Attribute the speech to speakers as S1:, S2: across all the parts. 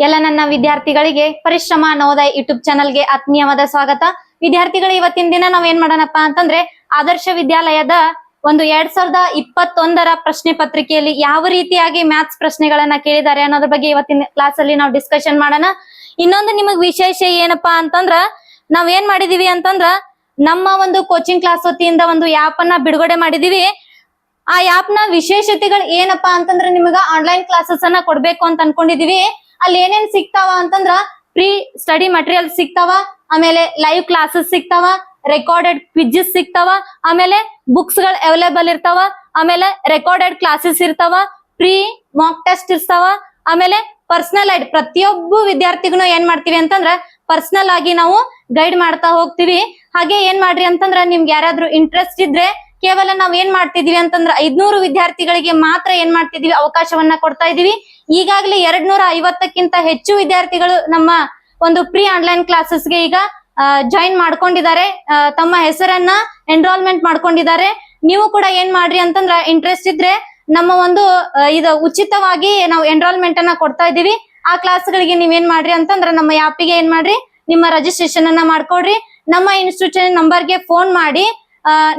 S1: ಎಲ್ಲ ನನ್ನ ವಿದ್ಯಾರ್ಥಿಗಳಿಗೆ ಪರಿಶ್ರಮ ನವೋದಯ ಯೂಟ್ಯೂಬ್ ಚಾನಲ್ಗೆ ಆತ್ಮೀಯವಾದ ಸ್ವಾಗತ. ವಿದ್ಯಾರ್ಥಿಗಳು ಇವತ್ತಿನ ದಿನ ನಾವ್ ಏನ್ ಮಾಡೋಣಪ್ಪ ಅಂತಂದ್ರೆ ಆದರ್ಶ ವಿದ್ಯಾಲಯದ ಒಂದು 2021ರ ಪ್ರಶ್ನೆ ಪತ್ರಿಕೆಯಲ್ಲಿ ಯಾವ ರೀತಿಯಾಗಿ ಮ್ಯಾಥ್ಸ್ ಪ್ರಶ್ನೆಗಳನ್ನ ಕೇಳಿದ್ದಾರೆ ಅನ್ನೋದ್ರ ಬಗ್ಗೆ ಇವತ್ತಿನ ಕ್ಲಾಸ್ ಅಲ್ಲಿ ನಾವು ಡಿಸ್ಕಷನ್ ಮಾಡೋಣ. ಇನ್ನೊಂದು ನಿಮಗ್ ವಿಶೇಷ ಏನಪ್ಪಾ ಅಂತಂದ್ರ ನಾವ್ ಏನ್ ಮಾಡಿದೀವಿ ಅಂತಂದ್ರ ನಮ್ಮ ಒಂದು ಕೋಚಿಂಗ್ ಕ್ಲಾಸ್ ವತಿಯಿಂದ ಒಂದು ಆ್ಯಪ್ ಅನ್ನ ಬಿಡುಗಡೆ ಮಾಡಿದೀವಿ. ಆ ಆ್ಯಪ್ ನ ವಿಶೇಷತೆಗಳು ಏನಪ್ಪಾ ಅಂತಂದ್ರೆ ನಿಮಗ ಆನ್ಲೈನ್ ಕ್ಲಾಸಸ್ ಅನ್ನ ಕೊಡ್ಬೇಕು ಅಂತ ಅನ್ಕೊಂಡಿದೀವಿ. ಅಲ್ಲಿ ಏನೇನ್ ಸಿಗ್ತಾವ ಅಂತಂದ್ರ ಪ್ರೀ ಸ್ಟಡಿ ಮಟೀರಿಯಲ್ ಸಿಗ್ತಾವ, ಆಮೇಲೆ ಲೈವ್ ಕ್ಲಾಸಸ್ ಸಿಗ್ತಾವ, ರೆಕಾರ್ಡೆಡ್ ಕ್ವಿಜಸ್ ಸಿಗ್ತಾವ, ಆಮೇಲೆ ಬುಕ್ಸ್ ಗಳು ಅವೈಲೇಬಲ್ ಇರ್ತಾವ, ಆಮೇಲೆ ರೆಕಾರ್ಡೆಡ್ ಕ್ಲಾಸಸ್ ಇರ್ತಾವ, ಪ್ರೀ ಮಾಕ್ ಟೆಸ್ಟ್ ಇರ್ತಾವ, ಆಮೇಲೆ ಪರ್ಸನಲ್ ಗೈಡ್ ಪ್ರತಿಯೊಬ್ಬ ವಿದ್ಯಾರ್ಥಿಗೂ ಏನ್ ಮಾಡ್ತೀವಿ ಅಂತಂದ್ರ ಪರ್ಸನಲ್ ಆಗಿ ನಾವು ಗೈಡ್ ಮಾಡ್ತಾ ಹೋಗ್ತೀವಿ. ಹಾಗೆ ಏನ್ ಮಾಡ್ರಿ ಅಂತಂದ್ರ ನಿಮ್ಗೆ ಯಾರಾದ್ರೂ ಇಂಟ್ರೆಸ್ಟ್ ಇದ್ರೆ ಕೇವಲ ನಾವ್ ಏನ್ ಮಾಡ್ತಿದೀವಿ ಅಂತಂದ್ರ 500 ವಿದ್ಯಾರ್ಥಿಗಳಿಗೆ ಮಾತ್ರ ಏನ್ ಮಾಡ್ತಿದೀವಿ ಅವಕಾಶವನ್ನ ಕೊಡ್ತಾ ಇದೀವಿ. ಈಗಾಗಲೇ 250ಕ್ಕಿಂತ ಹೆಚ್ಚು ವಿದ್ಯಾರ್ಥಿಗಳು ನಮ್ಮ ಒಂದು ಪ್ರೀ ಆನ್ಲೈನ್ ಕ್ಲಾಸಸ್ಗೆ ಈಗ ಜಾಯಿನ್ ಮಾಡ್ಕೊಂಡಿದ್ದಾರೆ, ತಮ್ಮ ಹೆಸರನ್ನ ಎನ್ರೋಲ್ಮೆಂಟ್ ಮಾಡ್ಕೊಂಡಿದ್ದಾರೆ. ನೀವು ಕೂಡ ಏನ್ ಮಾಡ್ರಿ ಅಂತಂದ್ರ ಇಂಟ್ರೆಸ್ಟ್ ಇದ್ರೆ ನಮ್ಮ ಒಂದು ಇದು ಉಚಿತವಾಗಿ ನಾವು ಎನ್ರೋಲ್ಮೆಂಟ್ ಅನ್ನ ಕೊಡ್ತಾ ಇದೀವಿ. ಆ ಕ್ಲಾಸ್ಗಳಿಗೆ ನೀವ್ ಏನ್ ಮಾಡ್ರಿ ಅಂತಂದ್ರ ನಮ್ಮ ಆ್ಯಪಿಗೆ ಏನ್ ಮಾಡ್ರಿ ನಿಮ್ಮ ರಿಜಿಸ್ಟ್ರೇಷನ್ ಅನ್ನ ಮಾಡ್ಕೊಡ್ರಿ. ನಮ್ಮ ಇನ್ಸ್ಟಿಟ್ಯೂಷನ್ ನಂಬರ್ಗೆ ಫೋನ್ ಮಾಡಿ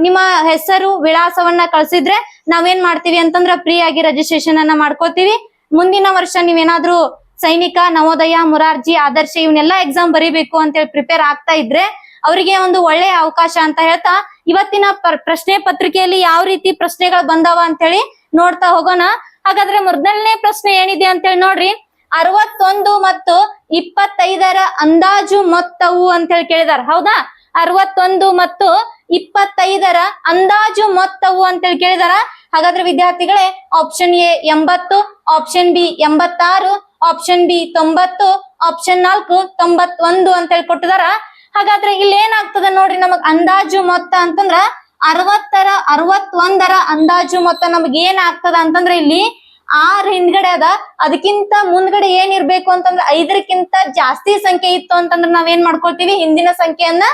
S1: ನಿಮ್ಮ ಹೆಸರು ವಿಳಾಸವನ್ನ ಕಳ್ಸಿದ್ರೆ ನಾವೇನ್ ಮಾಡ್ತೀವಿ ಅಂತಂದ್ರ ಫ್ರೀ ಆಗಿ ರಿಜಿಸ್ಟ್ರೇಷನ್ ಅನ್ನ ಮಾಡ್ಕೋತೀವಿ. ಮುಂದಿನ ವರ್ಷ ನೀವೇನಾದ್ರೂ ಸೈನಿಕ, ನವೋದಯ, ಮುರಾರ್ಜಿ, ಆದರ್ಶ ಇವನ್ನೆಲ್ಲಾ ಎಕ್ಸಾಮ್ ಬರೀಬೇಕು ಅಂತೇಳಿ ಪ್ರಿಪೇರ್ ಆಗ್ತಾ ಇದ್ರೆ ಅವರಿಗೆ ಒಂದು ಒಳ್ಳೆಯ ಅವಕಾಶ ಅಂತ ಹೇಳ್ತಾ ಇವತ್ತಿನ ಪ್ರಶ್ನೆ ಪತ್ರಿಕೆಯಲ್ಲಿ ಯಾವ ರೀತಿ ಪ್ರಶ್ನೆಗಳು ಬಂದಾವ ಅಂತೇಳಿ ನೋಡ್ತಾ ಹೋಗೋಣ. ಹಾಗಾದ್ರೆ ಮೊದಲನೇ ಪ್ರಶ್ನೆ ಏನಿದೆ ಅಂತೇಳಿ ನೋಡ್ರಿ. 61 ಮತ್ತು 25ರ ಅಂದಾಜು ಮೊತ್ತವು ಅಂತೇಳಿ ಕೇಳಿದಾರ. ಹೌದಾ? 61 ಮತ್ತು 25ರ ಅಂದಾಜು ಮೊತ್ತವು ಅಂತೇಳಿ ಕೇಳಿದಾರ. ಹಾಗಾದ್ರೆ ವಿದ್ಯಾರ್ಥಿಗಳೇ option A 80, option B 86, option B 90, option 4 91 ಅಂತೇಳಿ ಕೊಟ್ಟಿದಾರ. ಹಾಗಾದ್ರೆ ಇಲ್ಲಿ ಏನಾಗ್ತದ ನೋಡ್ರಿ, ನಮಗ್ ಅಂದಾಜು ಮೊತ್ತ ಅಂತಂದ್ರ 61ರ ಅಂದಾಜು ಮೊತ್ತ ನಮಗ್ ಏನಾಗ್ತದ ಅಂತಂದ್ರ ಇಲ್ಲಿ 6 ಹಿಂದ್ಗಡೆ ಅದ, ಅದಕ್ಕಿಂತ ಮುಂದ್ಗಡೆ ಏನಿರ್ಬೇಕು ಅಂತಂದ್ರ 5ಕ್ಕಿಂತ ಜಾಸ್ತಿ ಸಂಖ್ಯೆ ಇತ್ತು ಅಂತಂದ್ರ ನಾವ್ ಏನ್ ಮಾಡ್ಕೊಳ್ತೀವಿ, ಹಿಂದಿನ ಸಂಖ್ಯೆಯನ್ನ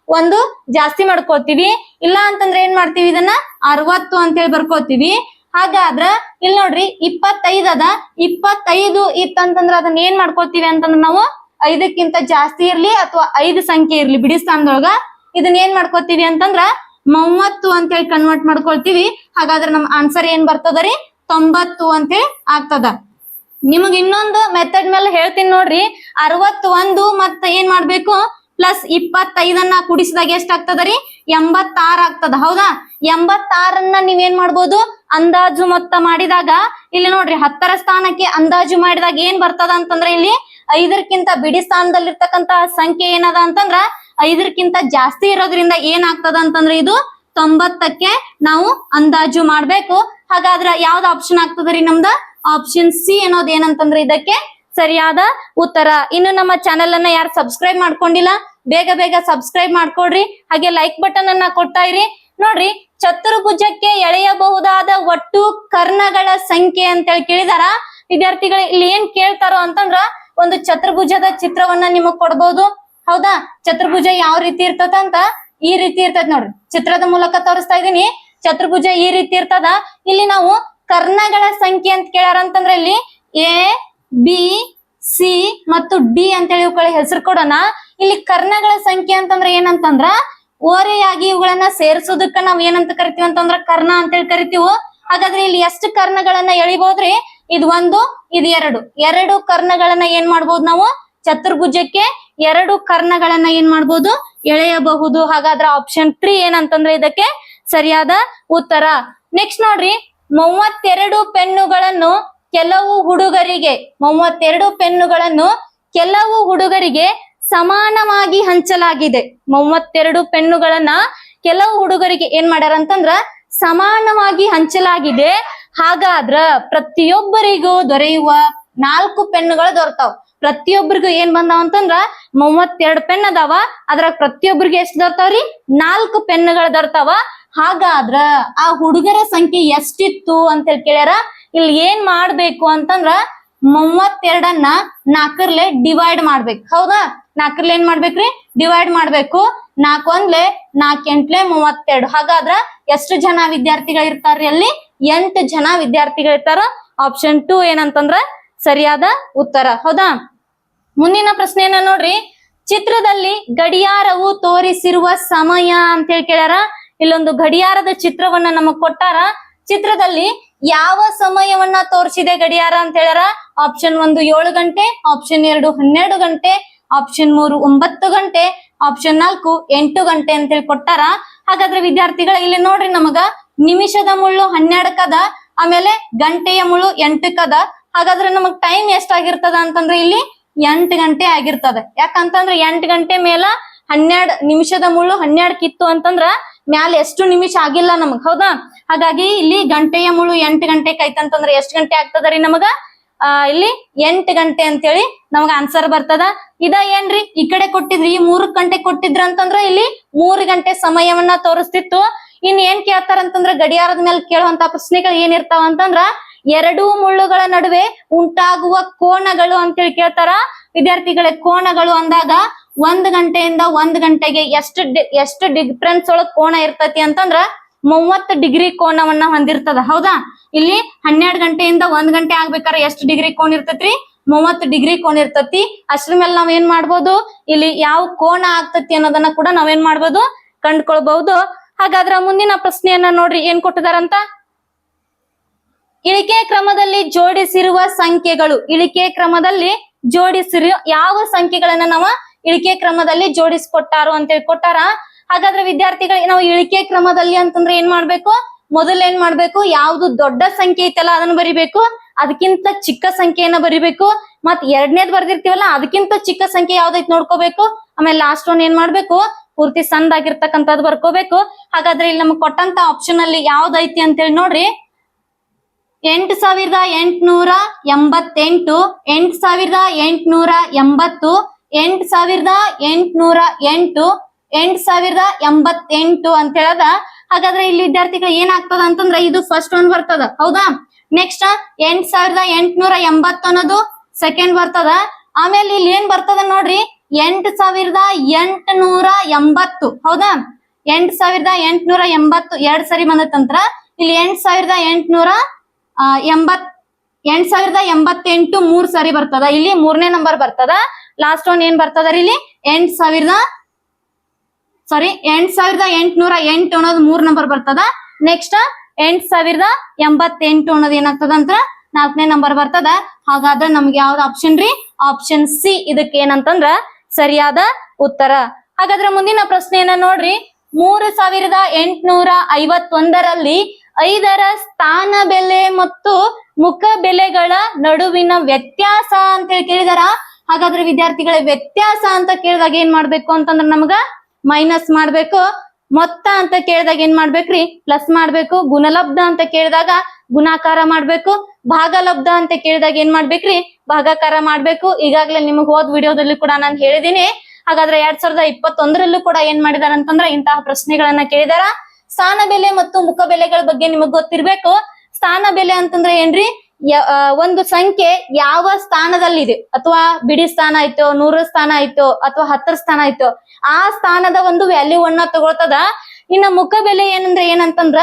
S1: ಒಂದು ಜಾಸ್ತಿ ಮಾಡ್ಕೋತೀವಿ. ಇಲ್ಲ ಅಂತಂದ್ರೆ ಏನ್ ಮಾಡ್ತೀವಿ, ಇದನ್ನ 60 ಅಂತೇಳಿ ಬರ್ಕೋತೀವಿ. ಹಾಗಾದ್ರ ಇಲ್ಲಿ ನೋಡ್ರಿ 25 ಅದ, 25 ಇತ್ತಂತಂದ್ರ ಅದನ್ನ ಏನ್ ಮಾಡ್ಕೋತೀವಿ ಅಂತಂದ್ರ ನಾವು 5ಕ್ಕಿಂತ ಜಾಸ್ತಿ ಇರ್ಲಿ ಅಥವಾ 5 ಸಂಖ್ಯೆ ಇರ್ಲಿ ಬಿಡಿ ಸ್ಥಾನದೊಳಗ ಇದನ್ನ ಏನ್ ಮಾಡ್ಕೋತೀವಿ ಅಂತಂದ್ರ 30 ಅಂತೇಳಿ ಕನ್ವರ್ಟ್ ಮಾಡ್ಕೊಳ್ತೀವಿ. ಹಾಗಾದ್ರೆ ನಮ್ ಆನ್ಸರ್ ಏನ್ ಬರ್ತದ ರೀ, 90 ಅಂತೇಳಿ ಆಗ್ತದ. ನಿಮಗ್ ಇನ್ನೊಂದು ಮೆಥಡ್ ಮೇಲೆ ಹೇಳ್ತೀನಿ ನೋಡ್ರಿ. 61 ಮತ್ತ ಏನ್ ಮಾಡ್ಬೇಕು ಪ್ಲಸ್ 25ಅನ್ನ ಕೂಡಿಸಿದಾಗ ಎಷ್ಟ್ ಆಗ್ತದ ರೀ, 86 ಆಗ್ತದ. ಹೌದಾ? 86ಅನ್ನ ನೀವೇನ್ ಮಾಡ್ಬೋದು, ಅಂದಾಜು ಮೊತ್ತ ಮಾಡಿದಾಗ ಇಲ್ಲಿ ನೋಡ್ರಿ 10ರ ಸ್ಥಾನಕ್ಕೆ ಅಂದಾಜು ಮಾಡಿದಾಗ ಏನ್ ಬರ್ತದ ಅಂತಂದ್ರೆ ಇಲ್ಲಿ 5ಕ್ಕಿಂತ ಬಿಡಿ ಸ್ಥಾನದಲ್ಲಿರ್ತಕ್ಕಂತ ಸಂಖ್ಯೆ ಏನದ ಅಂತಂದ್ರ 5ಕ್ಕಿಂತ ಜಾಸ್ತಿ ಇರೋದ್ರಿಂದ ಏನಾಗ್ತದ ಅಂತಂದ್ರೆ ಇದು 90ಕ್ಕೆ ನಾವು ಅಂದಾಜು ಮಾಡ್ಬೇಕು. ಹಾಗಾದ್ರ ಯಾವ್ದು ಆಪ್ಷನ್ ಆಗ್ತದ್ರಿ, ನಮ್ದ ಆಪ್ಷನ್ ಸಿ ಅನ್ನೋದು ಏನಂತಂದ್ರೆ ಇದಕ್ಕೆ ಸರಿಯಾದ ಉತ್ತರ. ಇನ್ನು ನಮ್ಮ ಚಾನೆಲ್ ಅನ್ನ ಯಾರು ಸಬ್ಸ್ಕ್ರೈಬ್ ಮಾಡ್ಕೊಂಡಿಲ್ಲ ಬೇಗ ಬೇಗ ಸಬ್ಸ್ಕ್ರೈಬ್ ಮಾಡ್ಕೊಡ್ರಿ. ಹಾಗೆ ಲೈಕ್ ಬಟನ್ ಅನ್ನ ಕೊಡ್ತಾ ಇರಿ. ನೋಡ್ರಿ, ಚತುರ್ಭುಜಕ್ಕೆ ಎಳೆಯಬಹುದಾದ ಒಟ್ಟು ಕರ್ಣಗಳ ಸಂಖ್ಯೆ ಅಂತೇಳಿ ಕೇಳಿದಾರ. ವಿದ್ಯಾರ್ಥಿಗಳು ಇಲ್ಲಿ ಏನ್ ಕೇಳ್ತಾರೋ ಅಂತಂದ್ರ ಒಂದು ಚತುರ್ಭುಜದ ಚಿತ್ರವನ್ನ ನಿಮಗ್ ಕೊಡ್ಬೋದು. ಹೌದಾ? ಚತುರ್ಭುಜ ಯಾವ ರೀತಿ ಇರ್ತದ ಅಂತ ಈ ರೀತಿ ಇರ್ತದ ನೋಡ್ರಿ, ಚಿತ್ರದ ಮೂಲಕ ತೋರಿಸ್ತಾ ಇದೀನಿ. ಚತುರ್ಭುಜ ಈ ರೀತಿ ಇರ್ತದ. ಇಲ್ಲಿ ನಾವು ಕರ್ಣಗಳ ಸಂಖ್ಯೆ ಅಂತ ಕೇಳ್ಯಾರ ಅಂತಂದ್ರೆ ಇಲ್ಲಿ ಎ, ಬಿ, ಸಿ ಮತ್ತು ಡಿ ಅಂತೇಳಿ ಇವುಗಳ ಹೆಸರು ಕೊಡೋಣ. ಇಲ್ಲಿ ಕರ್ಣಗಳ ಸಂಖ್ಯೆ ಅಂತಂದ್ರೆ ಏನಂತಂದ್ರ ಓರೆಯಾಗಿ ಇವುಗಳನ್ನ ಸೇರಿಸೋದಕ್ಕ ನಾವ್ ಏನಂತ ಕರಿತೀವಿ ಅಂತಂದ್ರ ಕರ್ಣ ಅಂತೇಳಿ ಕರಿತೀವಿ. ಹಾಗಾದ್ರೆ ಇಲ್ಲಿ ಎಷ್ಟು ಕರ್ಣಗಳನ್ನ ಎಳಿಬಹುದ್ರಿ, ಇದು 1, ಇದು 2. 2 ಕರ್ಣಗಳನ್ನ ಏನ್ ಮಾಡ್ಬೋದು ನಾವು, ಚತುರ್ಭುಜಕ್ಕೆ 2 ಕರ್ಣಗಳನ್ನ ಏನ್ ಮಾಡ್ಬೋದು, ಎಳೆಯಬಹುದು. ಹಾಗಾದ್ರೆ ಆಪ್ಷನ್ 3 ಏನಂತಂದ್ರೆ ಇದಕ್ಕೆ ಸರಿಯಾದ ಉತ್ತರ. ನೆಕ್ಸ್ಟ್ ನೋಡ್ರಿ, 32 ಪೆನ್ನುಗಳನ್ನು ಕೆಲವು ಹುಡುಗರಿಗೆ 32 ಪೆನ್ನುಗಳನ್ನು ಕೆಲವು ಹುಡುಗರಿಗೆ ಸಮಾನವಾಗಿ ಹಂಚಲಾಗಿದೆ. 32 ಪೆನ್ನುಗಳನ್ನ ಕೆಲವು ಹುಡುಗರಿಗೆ ಏನ್ ಮಾಡ್ಯಾರ ಅಂತಂದ್ರ ಸಮಾನವಾಗಿ ಹಂಚಲಾಗಿದೆ. ಹಾಗಾದ್ರ ಪ್ರತಿಯೊಬ್ಬರಿಗೂ ದೊರೆಯುವ 4 ಪೆನ್ನುಗಳು ದೊರೆತಾವ್. ಪ್ರತಿಯೊಬ್ಬರಿಗೂ ಏನ್ ಬಂದಾವ ಅಂತಂದ್ರ 32 ಪೆನ್ ಅದಾವ, ಅದ್ರಾಗ ಪ್ರತಿಯೊಬ್ಬರಿಗೆ ಎಷ್ಟು ದೊರೆತಾವ್ರಿ, 4 ಪೆನ್ನುಗಳು ದೊರೆತಾವ. ಹಾಗಾದ್ರ ಆ ಹುಡುಗರ ಸಂಖ್ಯೆ ಎಷ್ಟಿತ್ತು ಅಂತ ಹೇಳಿ ಕೇಳ್ಯಾರ. ಇಲ್ಲಿ ಏನ್ ಮಾಡ್ಬೇಕು ಅಂತಂದ್ರ 32ಅನ್ನ 4ರ್ಲೆ ಡಿವೈಡ್ ಮಾಡ್ಬೇಕು. ಹೌದಾ? 4ರ್ಲೆ ಏನ್ ಮಾಡ್ಬೇಕ್ರಿ, ಡಿವೈಡ್ ಮಾಡ್ಬೇಕು. 4 1 4 8 32. ಹಾಗಾದ್ರ ಎಷ್ಟು ಜನ ವಿದ್ಯಾರ್ಥಿಗಳು ಇರ್ತಾರ್ರಿ, ಅಲ್ಲಿ 8 ಜನ ವಿದ್ಯಾರ್ಥಿಗಳು ಇರ್ತಾರ. ಆಪ್ಷನ್ 2 ಏನಂತಂದ್ರ ಸರಿಯಾದ ಉತ್ತರ. ಹೌದಾ? ಮುಂದಿನ ಪ್ರಶ್ನೆಯನ್ನ ನೋಡ್ರಿ, ಚಿತ್ರದಲ್ಲಿ ಗಡಿಯಾರವು ತೋರಿಸಿರುವ ಸಮಯ ಅಂತ ಹೇಳಿ ಕೇಳ್ಯಾರ. ಇಲ್ಲೊಂದು ಗಡಿಯಾರದ ಚಿತ್ರವನ್ನ ನಮಗ್ ಕೊಟ್ಟಾರ. ಚಿತ್ರದಲ್ಲಿ ಯಾವ ಸಮಯವನ್ನ ತೋರಿಸಿದೆ ಗಡಿಯಾರ ಅಂತ ಹೇಳ್ಯಾರ. ಆಪ್ಷನ್ 1 7 ಗಂಟೆ, ಆಪ್ಷನ್ 2 12 ಗಂಟೆ, ಆಪ್ಷನ್ 3 9 ಗಂಟೆ, ಆಪ್ಷನ್ 4 8 ಗಂಟೆ ಅಂತ ಹೇಳಿ ಕೊಟ್ಟಾರ. ಹಾಗಾದ್ರೆ ವಿದ್ಯಾರ್ಥಿಗಳ ಇಲ್ಲಿ ನೋಡ್ರಿ, ನಮಗ ನಿಮಿಷದ ಮುಳ್ಳು 12 ಕದ, ಆಮೇಲೆ ಗಂಟೆಯ ಮುಳ್ಳು 8 ಕದ. ಹಾಗಾದ್ರೆ ನಮಗ್ ಟೈಮ್ ಎಷ್ಟಾಗಿರ್ತದ ಅಂತಂದ್ರೆ ಇಲ್ಲಿ 8 ಗಂಟೆ ಆಗಿರ್ತದೆ. ಯಾಕಂತಂದ್ರೆ 8 ಗಂಟೆ ಮೇಲ 12 ನಿಮಿಷದ ಮುಳ್ಳು 12 ಕಿತ್ತು ಅಂತಂದ್ರ ಮ್ಯಾಲ ಎಷ್ಟು ನಿಮಿಷ ಆಗಿಲ್ಲ ನಮಗ್, ಹೌದಾ? ಹಾಗಾಗಿ ಇಲ್ಲಿ ಗಂಟೆಯ ಮುಳ್ಳು 8 ಗಂಟೆ ಕೈತಂತಂದ್ರ ಎಷ್ಟು ಗಂಟೆ ಆಗ್ತದ್ರಿ ನಮಗ? ಇಲ್ಲಿ 8 ಗಂಟೆ ಅಂತೇಳಿ ನಮಗ ಆನ್ಸರ್ ಬರ್ತದ. ಇದ ಏನ್ರಿ ಈ ಕಡೆ ಕೊಟ್ಟಿದ್ರಿ, 3 ಗಂಟೆ ಕೊಟ್ಟಿದ್ರ ಅಂತಂದ್ರ ಇಲ್ಲಿ 3 ಗಂಟೆ ಸಮಯವನ್ನ ತೋರಿಸ್ತಿತ್ತು. ಇನ್ ಏನ್ ಕೇಳ್ತಾರ ಅಂತಂದ್ರ ಗಡಿಯಾರದ ಮೇಲೆ ಕೇಳುವಂತ ಪ್ರಶ್ನೆಗಳು ಏನಿರ್ತಾವ ಅಂತಂದ್ರ ಎರಡೂ ಮುಳ್ಳುಗಳ ನಡುವೆ ಉಂಟಾಗುವ ಕೋನಗಳು ಅಂತೇಳಿ ಕೇಳ್ತಾರ. ವಿದ್ಯಾರ್ಥಿಗಳೇ, ಕೋನಗಳು ಅಂದಾಗ 1 ಗಂಟೆಯಿಂದ 1 ಗಂಟೆಗೆ ಎಷ್ಟು ಡಿಫ್ರೆನ್ಸ್ ಒಳಗ್ ಕೋನ ಇರ್ತತಿ ಅಂತಂದ್ರ 30 ಡಿಗ್ರಿ ಕೋನವನ್ನ ಹೊಂದಿರ್ತದ, ಹೌದಾ? ಇಲ್ಲಿ 12 ಗಂಟೆಯಿಂದ 1 ಗಂಟೆ ಆಗ್ಬೇಕಾದ್ರೆ ಎಷ್ಟು ಡಿಗ್ರಿ ಕೋನ ಇರ್ತೈತ್ರಿ? 30 ಡಿಗ್ರಿ ಕೋನ ಇರ್ತತಿ. ಅಷ್ಟ್ರ ಮೇಲೆ ನಾವ್ ಏನ್ ಮಾಡ್ಬೋದು, ಇಲ್ಲಿ ಯಾವ ಕೋನ ಆಗ್ತತಿ ಅನ್ನೋದನ್ನ ಕೂಡ ನಾವೇನ್ ಮಾಡ್ಬೋದು, ಕಂಡ್ಕೊಳ್ಬಹುದು. ಹಾಗಾದ್ರ ಮುಂದಿನ ಪ್ರಶ್ನೆಯನ್ನ ನೋಡ್ರಿ, ಏನ್ ಕೊಟ್ಟಿದಾರಂತ. ಇಳಿಕೆ ಕ್ರಮದಲ್ಲಿ ಜೋಡಿಸಿರುವ ಸಂಖ್ಯೆಗಳು. ಇಳಿಕೆ ಕ್ರಮದಲ್ಲಿ ಜೋಡಿಸಿರುವ ಯಾವ ಸಂಖ್ಯೆಗಳನ್ನ ನಾವು ಇಳಿಕೆ ಕ್ರಮದಲ್ಲಿ ಜೋಡಿಸ್ಕೊಟ್ಟಾರು ಅಂತೇಳಿ ಕೊಟ್ಟಾರ. ಹಾಗಾದ್ರೆ ವಿದ್ಯಾರ್ಥಿಗಳು, ನಾವು ಇಳಿಕೆ ಕ್ರಮದಲ್ಲಿ ಅಂತಂದ್ರೆ ಏನ್ ಮಾಡ್ಬೇಕು? ಮೊದಲು ಏನ್ ಮಾಡ್ಬೇಕು, ಯಾವ್ದು ದೊಡ್ಡ ಸಂಖ್ಯೆ ಐತಲ್ಲ ಅದನ್ನ ಬರಿಬೇಕು, ಅದಕ್ಕಿಂತ ಚಿಕ್ಕ ಸಂಖ್ಯೆಯನ್ನ ಬರಿಬೇಕು. ಮತ್ ಎರಡನೇದ್ ಬರ್ದಿರ್ತೀವಲ್ಲ ಅದಕ್ಕಿಂತ ಚಿಕ್ಕ ಸಂಖ್ಯೆ ಯಾವ್ದೈತ್ ನೋಡ್ಕೋಬೇಕು. ಆಮೇಲೆ ಲಾಸ್ಟ್ ಒನ್ ಏನ್ ಮಾಡ್ಬೇಕು, ಪೂರ್ತಿ ಸಣ್ಣದಾಗಿರ್ತಕ್ಕಂಥದ್ದು ಬರ್ಕೋಬೇಕು. ಹಾಗಾದ್ರೆ ಇಲ್ಲಿ ನಮ್ಗೆ ಕೊಟ್ಟಂತ ಆಪ್ಷನ್ ಅಲ್ಲಿ ಯಾವ್ದೈತಿ ಅಂತೇಳಿ ನೋಡ್ರಿ, 8888, 8880, 8808, 8088 ಅಂತ ಹೇಳದ. ಹಾಗಾದ್ರೆ ಇಲ್ಲಿ ವಿದ್ಯಾರ್ಥಿಗಳು ಏನಾಗ್ತದ ಅಂತಂದ್ರೆ ಇದು ಫಸ್ಟ್ ಒನ್ ಬರ್ತದ, ಹೌದಾ? ನೆಕ್ಸ್ಟ್ 8880 ಅನ್ನೋದು ಸೆಕೆಂಡ್ ಬರ್ತದ. ಆಮೇಲೆ ಇಲ್ಲಿ ಏನ್ ಬರ್ತದ ನೋಡ್ರಿ, 8880, ಹೌದಾ? 8880 ಎರಡ್ ಸರಿ ಬಂದತ್ತಂತ್ರ. ಇಲ್ಲಿ 8888 3 ಸರಿ ಬರ್ತದ. ಇಲ್ಲಿ 3ನೇ ನಂಬರ್ ಬರ್ತದ. ಲಾಸ್ಟ್ ಒನ್ ಏನ್ ಬರ್ತದ ಇಲ್ಲಿ 8808 ಅನ್ನೋದು 3 ನಂಬರ್ ಬರ್ತದ. ನೆಕ್ಸ್ಟ್ 8088 ಅನ್ನೋದು ಏನಾಗ್ತದ ಅಂತ 4ನೇ ನಂಬರ್ ಬರ್ತದ. ಹಾಗಾದ್ರೆ ನಮ್ಗೆ ಯಾವ್ದು ಆಪ್ಷನ್ ರೀ? ಆಪ್ಷನ್ ಸಿ ಇದಕ್ಕೆ ಏನಂತಂದ್ರ ಸರಿಯಾದ ಉತ್ತರ. ಹಾಗಾದ್ರೆ ಮುಂದಿನ ಪ್ರಶ್ನೆಯನ್ನ ನೋಡ್ರಿ, 3851ರಲ್ಲಿ 5ರ ಸ್ಥಾನ ಬೆಲೆ ಮತ್ತು ಮುಖ ಬೆಲೆಗಳ ನಡುವಿನ ವ್ಯತ್ಯಾಸ ಅಂತ ಹೇಳಿ ಕೇಳಿದಾರ. ಹಾಗಾದ್ರೆ ವಿದ್ಯಾರ್ಥಿಗಳ ವ್ಯತ್ಯಾಸ ಅಂತ ಕೇಳಿದಾಗ ಏನ್ ಮಾಡ್ಬೇಕು ಅಂತಂದ್ರ ನಮಗ ಮೈನಸ್ ಮಾಡ್ಬೇಕು. ಮೊತ್ತ ಅಂತ ಕೇಳಿದಾಗ ಏನ್ ಮಾಡ್ಬೇಕ್ರಿ? ಪ್ಲಸ್ ಮಾಡ್ಬೇಕು. ಗುಣಲಬ್ಧ ಅಂತ ಕೇಳಿದಾಗ ಗುಣಾಕಾರ ಮಾಡ್ಬೇಕು. ಭಾಗಲಬ್ಧ ಅಂತ ಕೇಳಿದಾಗ ಏನ್ ಮಾಡ್ಬೇಕ್ರಿ? ಭಾಗಾಕಾರ ಮಾಡ್ಬೇಕು. ಈಗಾಗ್ಲೇ ನಿಮಗ್ ಹೋದ್ ವಿಡಿಯೋದಲ್ಲಿ ಕೂಡ ನಾನು ಹೇಳಿದೀನಿ. ಹಾಗಾದ್ರೆ 2021ರಲ್ಲೂ ಕೂಡ ಏನ್ ಮಾಡಿದಾರ ಅಂತಂದ್ರ ಇಂತಹ ಪ್ರಶ್ನೆಗಳನ್ನ ಕೇಳಿದಾರ. ಸ್ಥಾನ ಬೆಲೆ ಮತ್ತು ಮುಖ ಬೆಲೆಗಳ ಬಗ್ಗೆ ನಿಮಗ್ ಗೊತ್ತಿರ್ಬೇಕು. ಸ್ಥಾನ ಬೆಲೆ ಅಂತಂದ್ರೆ ಏನ್ರಿ? ಒಂದು ಸಂಖ್ಯೆ ಯಾವ ಸ್ಥಾನದಲ್ಲಿದೆ, ಅಥವಾ ಬಿಡಿ ಸ್ಥಾನ ಆಯ್ತು, 100 ಸ್ಥಾನ ಆಯ್ತು, ಅಥವಾ 10 ಸ್ಥಾನ ಆಯ್ತು, ಆ ಸ್ಥಾನದ ಒಂದು ವ್ಯಾಲ್ಯೂ ಅನ್ನ ತಗೊಳ್ತದ. ಇನ್ನ ಮುಖ ಬೆಲೆ ಏನಂದ್ರೆ ಏನಂತಂದ್ರ,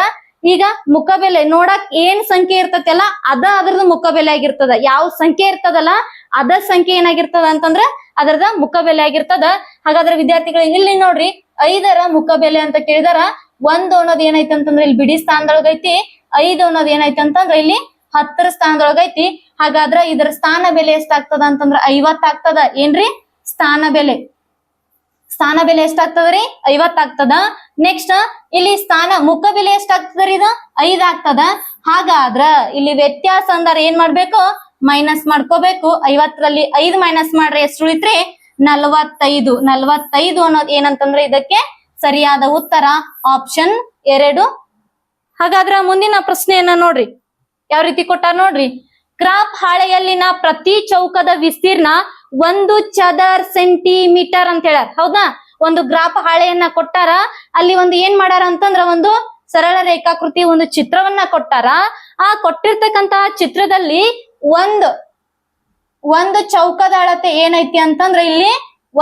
S1: ಈಗ ಮುಖ ಬೆಲೆ ನೋಡಕ್ ಏನ್ ಸಂಖ್ಯೆ ಇರ್ತತಲ್ಲ ಅದ್ರದ್ದು ಮುಖ ಬೆಲೆ ಆಗಿರ್ತದ. ಯಾವ ಸಂಖ್ಯೆ ಇರ್ತದಲ್ಲ ಅದ ಸಂಖ್ಯೆ ಏನಾಗಿರ್ತದ ಅಂತಂದ್ರ ಅದರದ ಮುಖ ಬೆಲೆ ಆಗಿರ್ತದ. ಹಾಗಾದ್ರೆ ವಿದ್ಯಾರ್ಥಿಗಳು ಇಲ್ಲಿ ನೋಡ್ರಿ, 5ರ ಮುಖ ಬೆಲೆ ಅಂತ ಕೇಳಿದಾರ. 1 ಅನ್ನೋದು ಏನೈತಿ ಅಂತಂದ್ರೆ ಇಲ್ಲಿ ಬಿಡಿ ಸ್ಥಾನದೊಳಗೈತಿ. 5 ಅನ್ನೋದು ಏನೈತಿ ಅಂತಂದ್ರೆ ಇಲ್ಲಿ 10ರ ಸ್ಥಾನದೊಳಗೈತಿ. ಹಾಗಾದ್ರ ಇದರ ಸ್ಥಾನ ಬೆಲೆ ಎಷ್ಟಾಗ್ತದ ಅಂತಂದ್ರ 50 ಆಗ್ತದ. ಏನ್ರಿ? ಸ್ಥಾನ ಬೆಲೆ ಎಷ್ಟಾಗ್ತದ್ರಿ? 50 ಆಗ್ತದ. ನೆಕ್ಸ್ಟ್ ಇಲ್ಲಿ ಮುಖ ಬೆಲೆ ಎಷ್ಟಾಗ್ತದ್ರಿ? ಇದು 5 ಆಗ್ತದ. ಹಾಗಾದ್ರ ಇಲ್ಲಿ ವ್ಯತ್ಯಾಸ ಅಂದ್ರ ಏನ್ ಮಾಡ್ಬೇಕು? ಮೈನಸ್ ಮಾಡ್ಕೋಬೇಕು. 50ರಲ್ಲಿ 5 ಮೈನಸ್ ಮಾಡ್ರೆ ಎಷ್ಟು ಉಳಿತ್ರಿ? 45. 45 ಅನ್ನೋದು ಏನಂತಂದ್ರೆ ಇದಕ್ಕೆ ಸರಿಯಾದ ಉತ್ತರ ಆಪ್ಷನ್ 2. ಹಾಗಾದ್ರ ಮುಂದಿನ ಪ್ರಶ್ನೆಯನ್ನ ನೋಡ್ರಿ, ಯಾವ ರೀತಿ ಕೊಟ್ಟಾರ ನೋಡ್ರಿ. ಗ್ರಾಫ್ ಹಾಳೆಯಲ್ಲಿನ ಪ್ರತಿ ಚೌಕದ ವಿಸ್ತೀರ್ಣ 1 ಚದರ ಸೆಂಟಿಮೀಟರ್ ಅಂತ ಹೇಳ್ಯಾರ, ಹೌದಾ? ಒಂದು ಗ್ರಾಫ್ ಹಾಳೆಯನ್ನ ಕೊಟ್ಟಾರ. ಅಲ್ಲಿ ಒಂದು ಏನ್ ಮಾಡ್ಯಾರ ಅಂತಂದ್ರ ಒಂದು ಸರಳ ರೇಖಾಕೃತಿ ಒಂದು ಚಿತ್ರವನ್ನ ಕೊಟ್ಟಾರ. ಆ ಕೊಟ್ಟಿರ್ತಕ್ಕಂತಹ ಚಿತ್ರದಲ್ಲಿ ಒಂದು ಚೌಕದ ಅಳತೆ ಏನೈತಿ ಅಂತಂದ್ರ ಇಲ್ಲಿ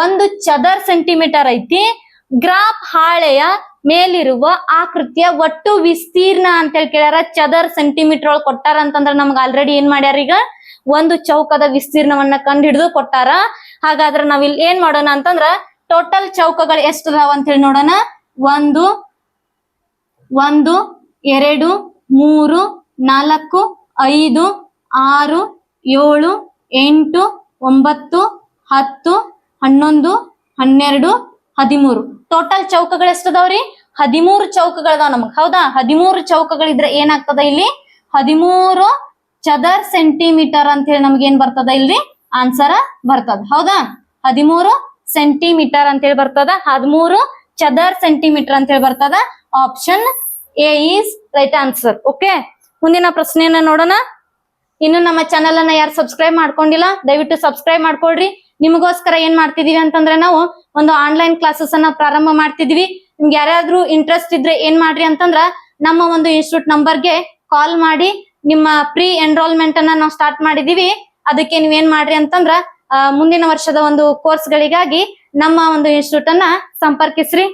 S1: 1 ಚದರ ಸೆಂಟಿಮೀಟರ್ ಐತಿ. ಗ್ರಾಫ್ ಹಾಳೆಯ ಮೇಲಿರುವ ಆಕೃತಿಯ ಒಟ್ಟು ವಿಸ್ತೀರ್ಣ ಅಂತ ಹೇಳಿ ಕೇಳ್ಯಾರ. ಚದರ್ ಸೆಂಟಿಮೀಟರ್ ಒಳಗೆ ಕೊಟ್ಟಾರ ಅಂತಂದ್ರ ನಮ್ಗೆ ಆಲ್ರೆಡಿ ಏನ್ ಮಾಡ್ಯಾರ, ಈಗ ಒಂದು ಚೌಕದ ವಿಸ್ತೀರ್ಣವನ್ನ ಕಂಡು ಹಿಡಿದು ಕೊಟ್ಟಾರ. ಹಾಗಾದ್ರೆ ನಾವ್ ಇಲ್ಲಿ ಏನ್ ಮಾಡೋಣ ಅಂತಂದ್ರ ಟೋಟಲ್ ಚೌಕಗಳು ಎಷ್ಟು ಅದಾವ ಅಂತ ಹೇಳಿ ನೋಡೋಣ. 1 1 2 3 4 5 6 7 8 9 10 11 12 13 ಟೋಟಲ್ ಚೌಕಗಳು ಎಷ್ಟದಾವ್ರಿ? 13 ಚೌಕಗಳದಾವ ನಮಗ್. ಹೌದಾ? 13 ಚೌಕಗಳಿದ್ರೆ ಏನಾಗ್ತದ ಇಲ್ಲಿ? 13 ಚದರ್ ಸೆಂಟಿಮೀಟರ್ ಅಂತ ಹೇಳಿ ನಮ್ಗೆ ಏನ್ ಬರ್ತದ ಇಲ್ಲಿ ಆನ್ಸರ್ ಬರ್ತದ. ಹೌದಾ? 13 ಸೆಂಟಿಮೀಟರ್ ಅಂತ ಹೇಳಿ ಬರ್ತದ. 13 ಚದರ್ ಸೆಂಟಿಮೀಟರ್ ಅಂತ ಹೇಳಿ ಬರ್ತದ. Option A is right answer. Okay, ಮುಂದಿನ ಪ್ರಶ್ನೆಯನ್ನ ನೋಡೋಣ. ಇನ್ನು ನಮ್ಮ ಚಾನೆಲ್ ಅನ್ನ ಯಾರು ಸಬ್ಸ್ಕ್ರೈಬ್ ಮಾಡ್ಕೊಂಡಿಲ್ಲ ದಯವಿಟ್ಟು ಸಬ್ಸ್ಕ್ರೈಬ್ ಮಾಡ್ಕೊಳ್ರಿ. ನಿಮಗೋಸ್ಕರ ಏನ್ ಮಾಡ್ತಿದೀವಿ ಅಂತಂದ್ರೆ ನಾವು ಒಂದು ಆನ್ಲೈನ್ ಕ್ಲಾಸಸ್ ಅನ್ನ ಪ್ರಾರಂಭ ಮಾಡ್ತಿದೀವಿ. ನಿಮ್ಗೆ ಯಾರಾದ್ರೂ ಇಂಟ್ರೆಸ್ಟ್ ಇದ್ರೆ ಏನ್ ಮಾಡ್ರಿ ಅಂತಂದ್ರ ನಮ್ಮ ಒಂದು ಇನ್ಸ್ಟಿಟ್ಯೂಟ್ ನಂಬರ್ಗೆ ಕಾಲ್ ಮಾಡಿ ನಿಮ್ಮ ಪ್ರೀ ಎನ್ರೋಲ್ಮೆಂಟ್ ಅನ್ನ ನಾವು ಸ್ಟಾರ್ಟ್ ಮಾಡಿದೀವಿ. ಅದಕ್ಕೆ ನೀವೇನ್ ಮಾಡ್ರಿ ಅಂತಂದ್ರ ಮುಂದಿನ ವರ್ಷದ ಒಂದು ಕೋರ್ಸ್ ಗಳಿಗಾಗಿ ನಮ್ಮ ಒಂದು ಇನ್ಸ್ಟಿಟ್ಯೂಟ್ ಅನ್ನ ಸಂಪರ್ಕಿಸ್ರಿ.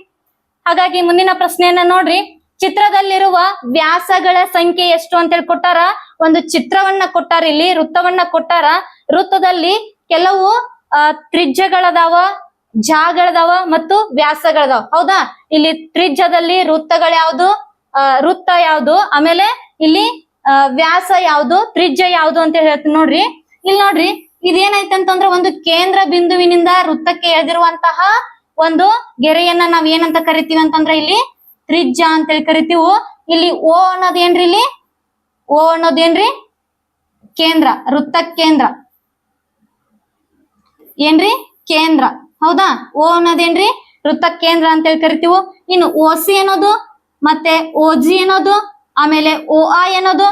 S1: ಹಾಗಾಗಿ ಮುಂದಿನ ಪ್ರಶ್ನೆಯನ್ನ ನೋಡ್ರಿ. ಚಿತ್ರದಲ್ಲಿರುವ ವ್ಯಾಸಗಳ ಸಂಖ್ಯೆ ಎಷ್ಟು ಅಂತ ಹೇಳಿ ಕೊಟ್ಟಾರ. ಒಂದು ಚಿತ್ರವನ್ನ ಕೊಟ್ಟಾರ, ಇಲ್ಲಿ ವೃತ್ತವನ್ನ ಕೊಟ್ಟಾರ. ವೃತ್ತದಲ್ಲಿ ಕೆಲವು ತ್ರಿಜ್ಯಗಳದಾವ, ಜಾಗಳದಾವ ಮತ್ತು ವ್ಯಾಸಗಳದಾವ. ಹೌದಾ? ಇಲ್ಲಿ ತ್ರಿಜ್ಯದಲ್ಲಿ ವೃತ್ತಗಳು ಯಾವ್ದು, ವೃತ್ತ ಯಾವ್ದು, ಆಮೇಲೆ ಇಲ್ಲಿ ವ್ಯಾಸ ಯಾವ್ದು, ತ್ರಿಜ್ಯ ಯಾವ್ದು ಅಂತ ಹೇಳ್ತೀನಿ ನೋಡ್ರಿ. ಇಲ್ಲಿ ನೋಡ್ರಿ, ಇದೇನೈತೆ ಅಂತಂದ್ರೆ ಒಂದು ಕೇಂದ್ರ ಬಿಂದುವಿನಿಂದ ವೃತ್ತಕ್ಕೆ ಎಳೆದಿರುವಂತಹ ಒಂದು ಗೆರೆಯನ್ನ ನಾವ್ ಏನಂತ ಕರಿತೀವಿ ಅಂತಂದ್ರೆ ಇಲ್ಲಿ ತ್ರಿಜ್ಯ ಅಂತೇಳಿ ಕರಿತೀವಿ. ಇಲ್ಲಿ ಓ ಅನ್ನೋದೇನ್ರಿ? ಇಲ್ಲಿ ಓ ಅನ್ನೋದೇನ್ರಿ? ಕೇಂದ್ರ, ವೃತ್ತ ಕೇಂದ್ರ ಏನ್ರಿ? ಕೇಂದ್ರ. ಹೌದಾ? ಓ ಅನ್ನೋದೇನ್ರಿ? ವೃತ್ತ ಕೇಂದ್ರ ಅಂತೇಳಿ ಕರಿತೀವಿ. ಇನ್ನು ಓ ಸಿ ಅನ್ನೋದು ಮತ್ತೆ ಓ ಜಿ ಅನ್ನೋದು ಆಮೇಲೆ ಓ ಐ ಅನ್ನೋದು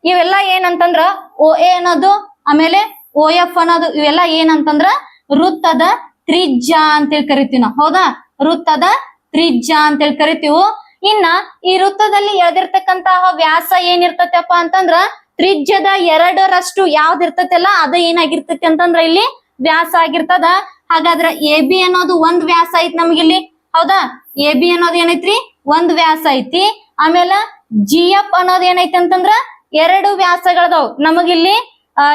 S1: ಇವೆಲ್ಲ ಏನಂತಂದ್ರ ಓ ಎ ಅನ್ನೋದು ಆಮೇಲೆ ಓ ಎಫ್ ಅನ್ನೋದು ಇವೆಲ್ಲ ಏನಂತಂದ್ರ ವೃತ್ತದ ತ್ರಿಜ್ಯ ಅಂತೇಳಿ ಕರಿತೀವಿ ನಾವು. ಹೌದಾ? ವೃತ್ತದ ತ್ರಿಜ್ಯ ಅಂತೇಳಿ ಕರಿತೀವಿ. ಇನ್ನ ಈ ವೃತ್ತದಲ್ಲಿ ಎಳೆದಿರ್ತಕ್ಕಂತಹ ವ್ಯಾಸ ಏನಿರ್ತತಪ್ಪ ಅಂತಂದ್ರ ತ್ರಿಜ್ಯದ 2ರಷ್ಟು ಯಾವ್ದು ಇರ್ತೈತಲ್ಲ ಅದು ಏನಾಗಿರ್ತೈತಿ ಅಂತಂದ್ರ ಇಲ್ಲಿ ವ್ಯಾಸ ಆಗಿರ್ತದ. ಹಾಗಾದ್ರ ಎ ಬಿ ಅನ್ನೋದು ಒಂದ್ ವ್ಯಾಸ ಐತಿ ನಮ್ಗಿಲ್ಲಿ. ಹೌದಾ? ಎ ಬಿ ಅನ್ನೋದು ಏನೈತ್ರಿ? ಒಂದ್ ವ್ಯಾಸ ಐತಿ. ಆಮೇಲೆ ಜಿ ಎಫ್ ಅನ್ನೋದು ಏನೈತಿ ಅಂತಂದ್ರ 2 ವ್ಯಾಸಗಳದಾವ್ ನಮಗಿಲ್ಲಿ.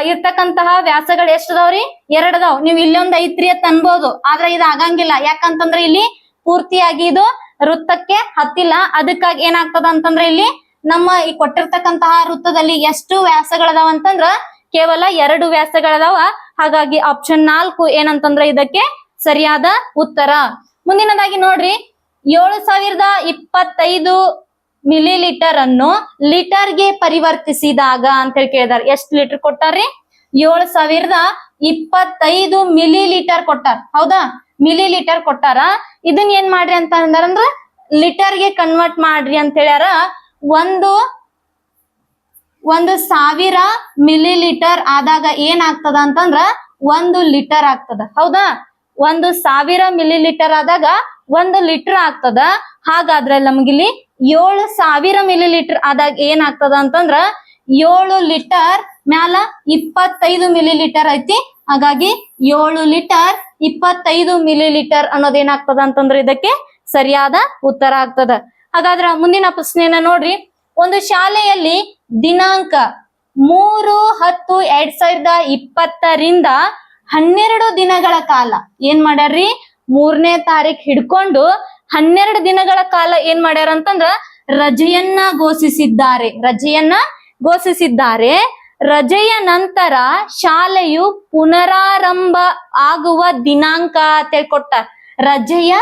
S1: ಇರ್ತಕ್ಕಂತಹ ವ್ಯಾಸಗಳು ಎಷ್ಟ್ ಅದಾವ್ರಿ? 2 ಅದಾವ್. ನೀವ್ ಇಲ್ಲೊಂದ್ ಐತ್ರಿ ಅಂತ ಅನ್ಬೋದು, ಆದ್ರೆ ಇದು ಆಗಂಗಿಲ್ಲ. ಯಾಕಂತಂದ್ರ ಇಲ್ಲಿ ಪೂರ್ತಿಯಾಗಿ ಇದು ವೃತ್ತಕ್ಕೆ ಹತ್ತಿಲ್ಲ. ಅದಕ್ಕಾಗಿ ಏನಾಗ್ತದ ಅಂತಂದ್ರ ಇಲ್ಲಿ ನಮ್ಮ ಈ ಕೊಟ್ಟಿರ್ತಕ್ಕಂತಹ ವೃತ್ತದಲ್ಲಿ ಎಷ್ಟು ವ್ಯಾಸಗಳದಾವ ಅಂತಂದ್ರ ಕೇವಲ 2 ವ್ಯಾಸಗಳದಾವ. ಹಾಗಾಗಿ ಆಪ್ಷನ್ 4 ಏನಂತಂದ್ರ ಇದಕ್ಕೆ ಸರಿಯಾದ ಉತ್ತರ. ಮುಂದಿನದಾಗಿ ನೋಡ್ರಿ, 7025 ಮಿಲಿಲೀಟರ್ ಅನ್ನು ಲೀಟರ್ಗೆ ಪರಿವರ್ತಿಸಿದಾಗ ಅಂತ ಹೇಳಿ ಕೇಳಿದಾರೆ. ಎಷ್ಟು ಲೀಟರ್ ಕೊಟ್ಟಾರ್ರಿ? 7025 ಮಿಲಿಲೀಟರ್ ಕೊಟ್ಟಾರ. ಹೌದಾ? ಮಿಲಿಲೀಟರ್ ಕೊಟ್ಟಾರ. ಇದನ್ನ ಏನ್ ಮಾಡ್ರಿ ಅಂತ ಅಂದ್ರ ಲೀಟರ್ಗೆ ಕನ್ವರ್ಟ್ ಮಾಡ್ರಿ ಅಂತ ಹೇಳ್ಯಾರ. 1000 ಮಿಲಿಲೀಟರ್ ಆದಾಗ ಏನಾಗ್ತದ ಅಂತಂದ್ರ 1 ಲೀಟರ್ ಆಗ್ತದ. ಹೌದಾ? 1000 ಮಿಲಿಲೀಟರ್ ಆದಾಗ 1 ಲೀಟರ್ ಆಗ್ತದ. ಹಾಗಾದ್ರೆ ನಮಗಿಲ್ಲಿ 7000 ಮಿಲಿಲೀಟರ್ ಆದಾಗ ಏನಾಗ್ತದ ಅಂತಂದ್ರ 7 ಲೀಟರ್ ಮ್ಯಾಲ 25 ಮಿಲಿಲೀಟರ್ ಐತಿ. ಹಾಗಾಗಿ 7 ಲೀಟರ್ 25 ಮಿಲಿಲೀಟರ್ ಅನ್ನೋದು ಏನಾಗ್ತದ ಅಂತಂದ್ರ ಇದಕ್ಕೆ ಸರಿಯಾದ ಉತ್ತರ ಆಗ್ತದ. ಹಾಗಾದ್ರ ಮುಂದಿನ ಪ್ರಶ್ನೆಯನ್ನ ನೋಡ್ರಿ. ಒಂದು ಶಾಲೆಯಲ್ಲಿ ದಿನಾಂಕ 3/10/2020 12 ದಿನಗಳ ಕಾಲ ಏನ್ ಮಾಡ್ಯಾರ್ರಿ? 3ನೇ ತಾರೀಖ್ ಹಿಡ್ಕೊಂಡು 12 ದಿನಗಳ ಕಾಲ ಏನ್ ಮಾಡ್ಯಾರ ಅಂತಂದ್ರ ರಜೆಯನ್ನ ಘೋಷಿಸಿದ್ದಾರೆ. ರಜೆಯ ನಂತರ ಶಾಲೆಯು ಪುನರಾರಂಭ ಆಗುವ ದಿನಾಂಕ ಅಂತ ಹೇಳ್ಕೊಟ್ಟಾರ. ರಜೆಯ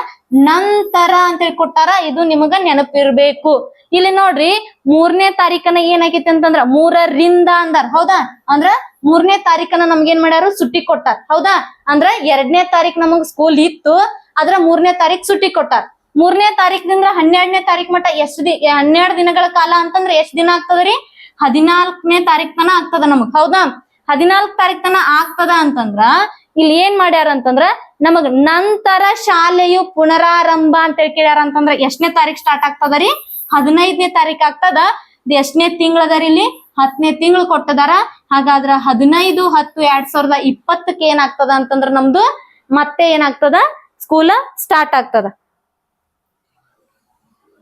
S1: ನಂತರ ಅಂತ ಹೇಳ್ಕೊಟ್ಟಾರ. ಇದು ನಿಮಗ ನೆನಪಿರ್ಬೇಕು. ಇಲ್ಲಿ ನೋಡ್ರಿ, 3ನೇ ತಾರೀಕನ ಏನಾಗೈತಿ ಅಂತಂದ್ರ 3ರಿಂದ ಅಂದಾರ. ಹೌದಾ? ಅಂದ್ರ 3ನೇ ತಾರೀಕನ ನಮ್ಗೇನ್ ಮಾಡ್ಯಾರು? ಸುಟ್ಟಿ ಕೊಟ್ಟಾರ. ಹೌದಾ? ಅಂದ್ರ 2ನೇ ತಾರೀಕ್ ನಮಗ್ ಸ್ಕೂಲ್ ಇತ್ತು, ಆದ್ರ 3ನೇ ತಾರೀಕ್ ಸುಟ್ಟಿ ಕೊಟ್ಟಾರ. 3ನೇ ತಾರೀಕಿನಿಂದ 12ನೇ ತಾರೀಕ್ ಮಟ್ಟ 12 ದಿನಗಳ ಕಾಲ ಅಂತಂದ್ರ ಎಷ್ಟ್ ದಿನ ಆಗ್ತದ್ರಿ? 14ನೇ ತಾರೀಕ್ ತನ ಆಗ್ತದ ನಮಗ್. ಹೌದಾ? 14 ತಾರೀಕ್ ತನ ಆಗ್ತದ ಅಂತಂದ್ರ ಇಲ್ಲಿ ಏನ್ ಮಾಡ್ಯಾರ ಅಂತಂದ್ರ ನಮಗ್ ನಂತರ ಶಾಲೆಯು ಪುನರಾರಂಭ ಅಂತ ಹೇಳಿ ಕೇಳ್ಯಾರ. ಅಂತಂದ್ರ ಎಷ್ಟನೇ ತಾರೀಕ್ ಸ್ಟಾರ್ಟ್ ಆಗ್ತದರಿ? 15ನೇ ತಾರೀಕ್ ಆಗ್ತದ. ಎಷ್ಟನೇ ತಿಂಗಳದರಿ? ಇಲ್ಲಿ 10ನೇ ತಿಂಗಳು ಕೊಟ್ಟದಾರ. ಹಾಗಾದ್ರ 15/10/2020 ಏನಾಗ್ತದ ಅಂತಂದ್ರ ನಮ್ದು ಮತ್ತೆ ಏನಾಗ್ತದ? ಸ್ಕೂಲ್ ಸ್ಟಾರ್ಟ್ ಆಗ್ತದ.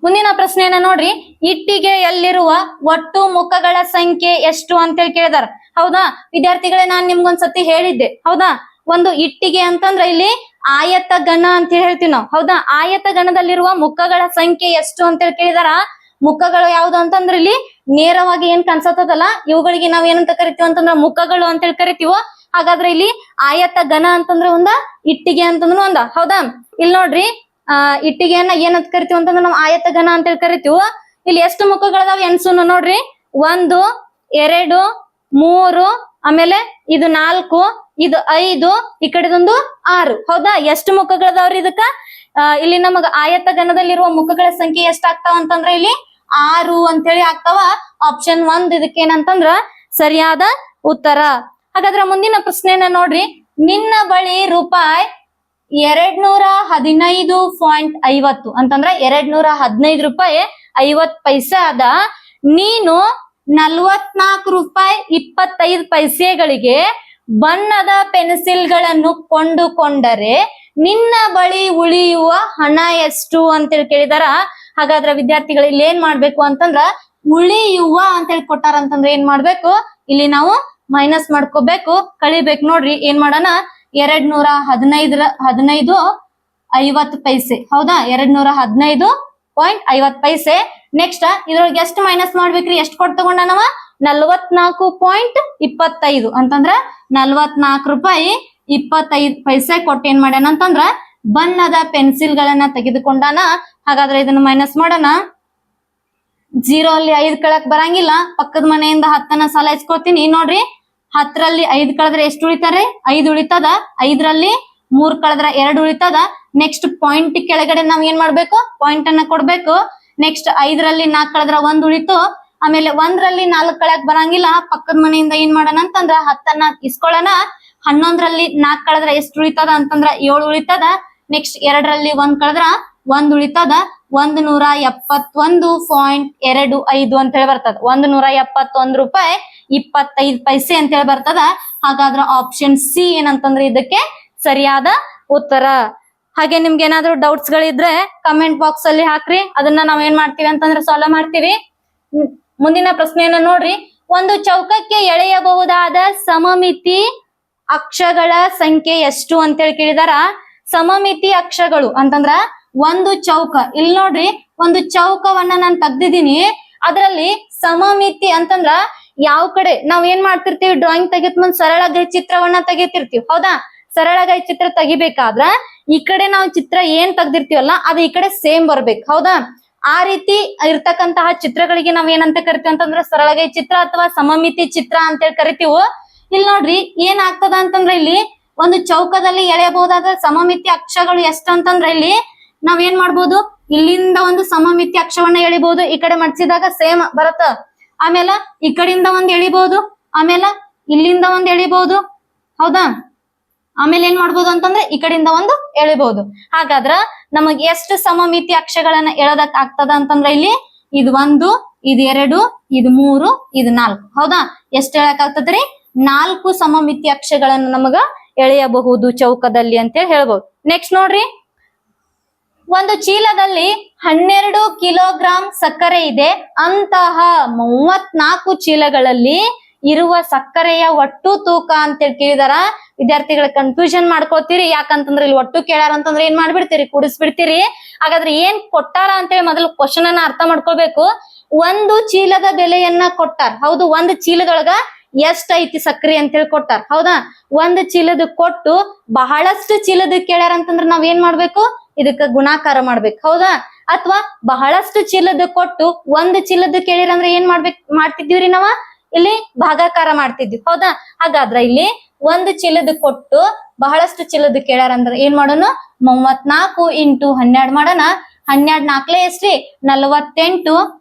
S1: ಮುಂದಿನ ಪ್ರಶ್ನೆಯನ್ನ ನೋಡ್ರಿ. ಇಟ್ಟಿಗೆಯಲ್ಲಿರುವ ಒಟ್ಟು ಮುಖಗಳ ಸಂಖ್ಯೆ ಎಷ್ಟು ಅಂತ ಹೇಳಿ ಕೇಳಿದಾರ. ಹೌದಾ ವಿದ್ಯಾರ್ಥಿಗಳೇ, ನಾನ್ ನಿಮ್ಗೊಂದ್ಸತಿ ಹೇಳಿದ್ದೆ. ಹೌದಾ, ಒಂದು ಇಟ್ಟಿಗೆ ಅಂತಂದ್ರೆ ಇಲ್ಲಿ ಆಯತ ಗಣ ಅಂತ ಹೇಳ್ತೀವಿ ನಾವು. ಹೌದಾ, ಆಯತ ಗಣದಲ್ಲಿರುವ ಮುಖಗಳ ಸಂಖ್ಯೆ ಎಷ್ಟು ಅಂತ ಹೇಳಿ ಕೇಳಿದಾರ. ಮುಖಗಳು ಯಾವ್ದು ಅಂತಂದ್ರೆ ಇಲ್ಲಿ ನೇರವಾಗಿ ಏನ್ ಕಾಣಿಸತ್ತದಲ್ಲ, ಇವುಗಳಿಗೆ ನಾವ್ ಏನಂತ ಕರಿತೀವಿ ಅಂತಂದ್ರ ಮುಖಗಳು ಅಂತ ಹೇಳಿ ಕರಿತೀವೋ. ಹಾಗಾದ್ರೆ ಇಲ್ಲಿ ಆಯತ ಘನ ಅಂತಂದ್ರೆ ಒಂದ, ಇಟ್ಟಿಗೆ ಅಂತಂದ್ರೆ ಒಂದ. ಹೌದಾ, ಇಲ್ಲಿ ನೋಡ್ರಿ, ಇಟ್ಟಿಗೆಯನ್ನ ಏನಂತ ಕರಿತೀವಿ ಅಂತಂದ್ರೆ ನಾವು ಆಯತ ಘನ ಅಂತ ಹೇಳಿ ಕರಿತೀವ. ಇಲ್ಲಿ ಎಷ್ಟು ಮುಖಗಳದಾವ ಎನ್ಸುನು ನೋಡ್ರಿ. 1 2 3, ಆಮೇಲೆ ಇದು 4, ಇದು 5, ಈ ಕಡೆದೊಂದು 6. ಹೌದಾ, ಎಷ್ಟು ಮುಖಗಳದಾವ್ರಿ ಇದಕ್ಕ? ಇಲ್ಲಿ ನಮಗ ಆಯತ ಘನದಲ್ಲಿರುವ ಮುಖಗಳ ಸಂಖ್ಯೆ ಎಷ್ಟ್ ಆಗ್ತಾವ ಅಂತಂದ್ರ ಇಲ್ಲಿ 6 ಅಂತ ಹೇಳಿ ಆಗ್ತಾವ. ಆಪ್ಷನ್ 1 ಇದಕ್ಕೆ ಏನಂತಂದ್ರ ಸರಿಯಾದ ಉತ್ತರ. ಹಾಗಾದ್ರೆ ಮುಂದಿನ ಪ್ರಶ್ನೆನ ನೋಡ್ರಿ. ನಿನ್ನ ಬಳಿ ರೂಪಾಯಿ 215.50 ಅಂತಂದ್ರ 215 ರೂಪಾಯಿ 50 ಪೈಸೆ ಅದ. ನೀನು 44 ರೂಪಾಯಿ 25 ಪೈಸೆಗಳಿಗೆ ಬಣ್ಣದ ಪೆನ್ಸಿಲ್ಗಳನ್ನು ಕೊಂಡುಕೊಂಡರೆ ನಿನ್ನ ಬಳಿ ಉಳಿಯುವ ಹಣ ಎಷ್ಟು ಅಂತೇಳಿ ಕೇಳಿದಾರ. ಹಾಗಾದ್ರೆ ವಿದ್ಯಾರ್ಥಿಗಳು ಇಲ್ಲಿ ಏನ್ ಮಾಡ್ಬೇಕು ಅಂತಂದ್ರ, ಉಳಿಯುವ ಅಂತೇಳಿ ಕೊಟ್ಟಾರ ಅಂತಂದ್ರೆ ಏನ್ ಮಾಡ್ಬೇಕು, ಇಲ್ಲಿ ನಾವು ಮೈನಸ್ ಮಾಡ್ಕೋಬೇಕು, ಕಳಿಬೇಕು. ನೋಡ್ರಿ ಏನ್ ಮಾಡೋಣ, 215.50 ಪೈಸೆ. ಹೌದಾ, 215.50 ಪೈಸೆ. ನೆಕ್ಸ್ಟ್ ಇದ್ರೊಳಗೆ ಎಷ್ಟು ಮೈನಸ್ ಮಾಡ್ಬೇಕ್ರಿ, ಎಷ್ಟು ಕೊಟ್ಟು ತಗೊಂಡ ನಾವ 44.25 ಅಂತಂದ್ರ 44 ರೂಪಾಯಿ 25 ಪೈಸೆ ಕೊಟ್ಟು ಏನ್ ಮಾಡ್ಯಾನ ಅಂತಂದ್ರ ಬಣ್ಣದ ಪೆನ್ಸಿಲ್ ಗಳನ್ನ ತೆಗೆದುಕೊಂಡಾನ. ಹಾಗಾದ್ರೆ ಇದನ್ನ ಮೈನಸ್ ಮಾಡೋಣ. 0 ಅಲ್ಲಿ 5 ಕಳಕ್ ಬರಂಗಿಲ್ಲ, ಪಕ್ಕದ ಮನೆಯಿಂದ 10ನ ಸಾಲ ಹಚ್ಕೊಳ್ತೀನಿ. ನೋಡ್ರಿ, 10ರಲ್ಲಿ 5 ಕಳೆದ್ರೆ ಎಷ್ಟು ಉಳಿತಾರೆ, 5 ಉಳಿತದ. 5ರಲ್ಲಿ 3 ಕಳೆದ್ರೆ 2 ಉಳಿತದ. ನೆಕ್ಸ್ಟ್ ಪಾಯಿಂಟ್ ಕೆಳಗಡೆ ನಾವ್ ಏನ್ ಮಾಡ್ಬೇಕು, ಪಾಯಿಂಟ್ ಅನ್ನ ಕೊಡ್ಬೇಕು. ನೆಕ್ಸ್ಟ್ 5ರಲ್ಲಿ 4 ಕಳೆದ್ರ 1 ಉಳಿತು. ಆಮೇಲೆ 1ರಲ್ಲಿ 4 ಕಳೆಯಕ್ ಬರಂಗಿಲ್ಲ, ಪಕ್ಕದ ಮನೆಯಿಂದ ಏನ್ ಮಾಡೋಣ ಅಂತಂದ್ರ 10ನ್ನ ಇಸ್ಕೊಳ್ಳೋಣ. 11ರಲ್ಲಿ 4 ಕಳೆದ್ರ ಎಷ್ಟು ಉಳಿತದ ಅಂತಂದ್ರ 7 ಉಳಿತದ. ನೆಕ್ಸ್ಟ್ 2ರಲ್ಲಿ 1 ಕಳೆದ್ರ 1 ಉಳಿತದ. 171.25 ಅಂತ ಹೇಳಿ ಬರ್ತದ. 171 ರೂಪಾಯಿ 25 ಪೈಸೆ ಅಂತ ಹೇಳಿ ಬರ್ತದ. ಹಾಗಾದ್ರೆ ಆಪ್ಷನ್ ಸಿ ಏನಂತಂದ್ರೆ ಇದಕ್ಕೆ ಸರಿಯಾದ ಉತ್ತರ. ಹಾಗೆ ನಿಮ್ಗೆ ಏನಾದ್ರು ಡೌಟ್ಸ್ ಗಳಿದ್ರೆ ಕಮೆಂಟ್ ಬಾಕ್ಸ್ ಅಲ್ಲಿ ಹಾಕ್ರಿ, ಅದನ್ನ ನಾವ್ ಏನ್ ಮಾಡ್ತೀವಿ ಅಂತಂದ್ರೆ ಸಾಲ್ವ್ ಮಾಡ್ತೀವಿ. ಮುಂದಿನ ಪ್ರಶ್ನೆಯನ್ನ ನೋಡ್ರಿ. ಒಂದು ಚೌಕಕ್ಕೆ ಎಳೆಯಬಹುದಾದ ಸಮಮಿತಿ ಅಕ್ಷಗಳ ಸಂಖ್ಯೆ ಎಷ್ಟು ಅಂತೇಳಿ ಕೇಳಿದಾರ. ಸಮಮಿತಿ ಅಕ್ಷಗಳು ಅಂತಂದ್ರ ಒಂದು ಚೌಕ, ಇಲ್ಲಿ ನೋಡ್ರಿ ಒಂದು ಚೌಕವನ್ನ ನಾನು ತೆಗ್ದಿದ್ದೀನಿ. ಅದರಲ್ಲಿ ಸಮಮಿತಿ ಅಂತಂದ್ರ ಯಾವ ಕಡೆ ನಾವ್ ಏನ್ ಮಾಡ್ತಿರ್ತೀವಿ, ಡ್ರಾಯಿಂಗ್ ತೆಗಿತ್ ಮುಂದ್ ಸರಳಗೈ ಚಿತ್ರವನ್ನ ತೆಗಿತಿರ್ತೀವಿ. ಹೌದಾ, ಸರಳಗೈ ಚಿತ್ರ ತೆಗಿಬೇಕಾದ್ರ ಈ ಕಡೆ ನಾವು ಚಿತ್ರ ಏನ್ ತೆಗ್ದಿರ್ತೀವಲ್ಲ ಅದು ಈ ಕಡೆ ಸೇಮ್ ಬರ್ಬೇಕು. ಹೌದಾ, ಆ ರೀತಿ ಇರ್ತಕ್ಕಂತಹ ಚಿತ್ರಗಳಿಗೆ ನಾವ್ ಏನಂತ ಕರಿತೀವಿ ಅಂತಂದ್ರ ಸರಳಗೈ ಚಿತ್ರ ಅಥವಾ ಸಮಮಿತಿ ಚಿತ್ರ ಅಂತೇಳಿ ಕರಿತೀವಿ. ಇಲ್ಲಿ ನೋಡ್ರಿ ಏನ್ ಆಗ್ತದ ಅಂತಂದ್ರ ಇಲ್ಲಿ ಒಂದು ಚೌಕದಲ್ಲಿ ಎಳೆಯಬಹುದಾದ ಸಮಮಿತಿ ಅಕ್ಷಗಳು ಎಷ್ಟು ಅಂತಂದ್ರ ಇಲ್ಲಿ ನಾವ್ ಏನ್ ಮಾಡ್ಬೋದು, ಇಲ್ಲಿಂದ ಒಂದು ಸಮಮಿತಿ ಅಕ್ಷವನ್ನ ಎಳಿಬಹುದು. ಈ ಕಡೆ ಮಡ್ಚಿದಾಗ ಸೇಮ್ ಬರತ್ತ. ಆಮೇಲೆ ಈ ಕಡೆಯಿಂದ ಒಂದ್ ಎಳಿಬಹುದು, ಆಮೇಲೆ ಇಲ್ಲಿಂದ ಒಂದ್ ಎಳಿಬಹುದು. ಹೌದಾ, ಆಮೇಲೆ ಏನ್ ಮಾಡ್ಬೋದು ಅಂತಂದ್ರೆ ಈ ಕಡೆಯಿಂದ ಒಂದು ಎಳಿಬಹುದು. ಹಾಗಾದ್ರ ನಮಗ್ ಎಷ್ಟು ಸಮಮಿತಿ ಅಕ್ಷಗಳನ್ನ ಎಳದಕ್ ಆಗ್ತದ ಅಂತಂದ್ರೆ ಇಲ್ಲಿ ಇದು 1, ಇದು 2, ಇದು 3, ಇದು 4. ಹೌದಾ, ಎಷ್ಟು ಹೇಳಕ್ ಆಗ್ತದ್ರಿ, 4 ಸಮಮಿತಿ ಅಕ್ಷಗಳನ್ನ ನಮಗ ಎಳೆಯಬಹುದು ಚೌಕದಲ್ಲಿ ಅಂತೇಳಿ ಹೇಳ್ಬಹುದು. ನೆಕ್ಸ್ಟ್ ನೋಡ್ರಿ, ಒಂದು ಚೀಲದಲ್ಲಿ 12 ಕಿಲೋಗ್ರಾಂ ಸಕ್ಕರೆ ಇದೆ. ಅಂತಹ 34 ಚೀಲಗಳಲ್ಲಿ ಇರುವ ಸಕ್ಕರೆಯ ಒಟ್ಟು ತೂಕ ಅಂತೇಳಿ ಕೇಳಿದಾರ. ವಿದ್ಯಾರ್ಥಿಗಳ ಕನ್ಫ್ಯೂಷನ್ ಮಾಡ್ಕೋತೀರಿ, ಯಾಕಂತಂದ್ರೆ ಇಲ್ಲಿ ಒಟ್ಟು ಕೇಳಾರ ಅಂತಂದ್ರೆ ಏನ್ ಮಾಡ್ಬಿಡ್ತೀರಿ, ಕೂಡಿಸ್ಬಿಡ್ತೀರಿ. ಹಾಗಾದ್ರೆ ಏನ್ ಕೊಟ್ಟಾರ ಅಂತೇಳಿ ಮೊದಲು ಕ್ವಶನ್ ಅನ್ನ ಅರ್ಥ ಮಾಡ್ಕೋಬೇಕು. ಒಂದು ಚೀಲದ ಬೆಲೆಯನ್ನ ಕೊಟ್ಟಾರ. ಹೌದು, ಒಂದು ಚೀಲದೊಳಗ ಎಷ್ಟ್ ಐತಿ ಸಕ್ರಿ ಅಂತೇಳಿ ಕೊಟ್ಟಾರ. ಹೌದಾ, ಒಂದ್ ಚೀಲದ ಕೊಟ್ಟು ಬಹಳಷ್ಟು ಚೀಲದ ಕೇಳ್ಯಾರ ಅಂತಂದ್ರ ನಾವ್ ಏನ್ ಮಾಡ್ಬೇಕು, ಇದಕ್ಕ ಗುಣಾಕಾರ ಮಾಡ್ಬೇಕು. ಹೌದಾ, ಅಥವಾ ಬಹಳಷ್ಟು ಚೀಲದ ಕೊಟ್ಟು ಒಂದ್ ಚೀಲದ ಕೇಳಿರಂದ್ರೆ ಏನ್ ಮಾಡ್ತಿದ್ವಿರಿ ನಾವ, ಇಲ್ಲಿ ಭಾಗಾಕಾರ ಮಾಡ್ತಿದ್ವಿ. ಹೌದಾ, ಹಾಗಾದ್ರ ಇಲ್ಲಿ ಒಂದು ಚೀಲದ ಕೊಟ್ಟು ಬಹಳಷ್ಟು ಚೀಲದ ಕೇಳ್ಯಾರ ಅಂದ್ರೆ ಏನ್ ಮಾಡೋಣ, 34 × 12 ಮಾಡೋಣ. 12 4 ಎಷ್ಟ್ರಿ, 48.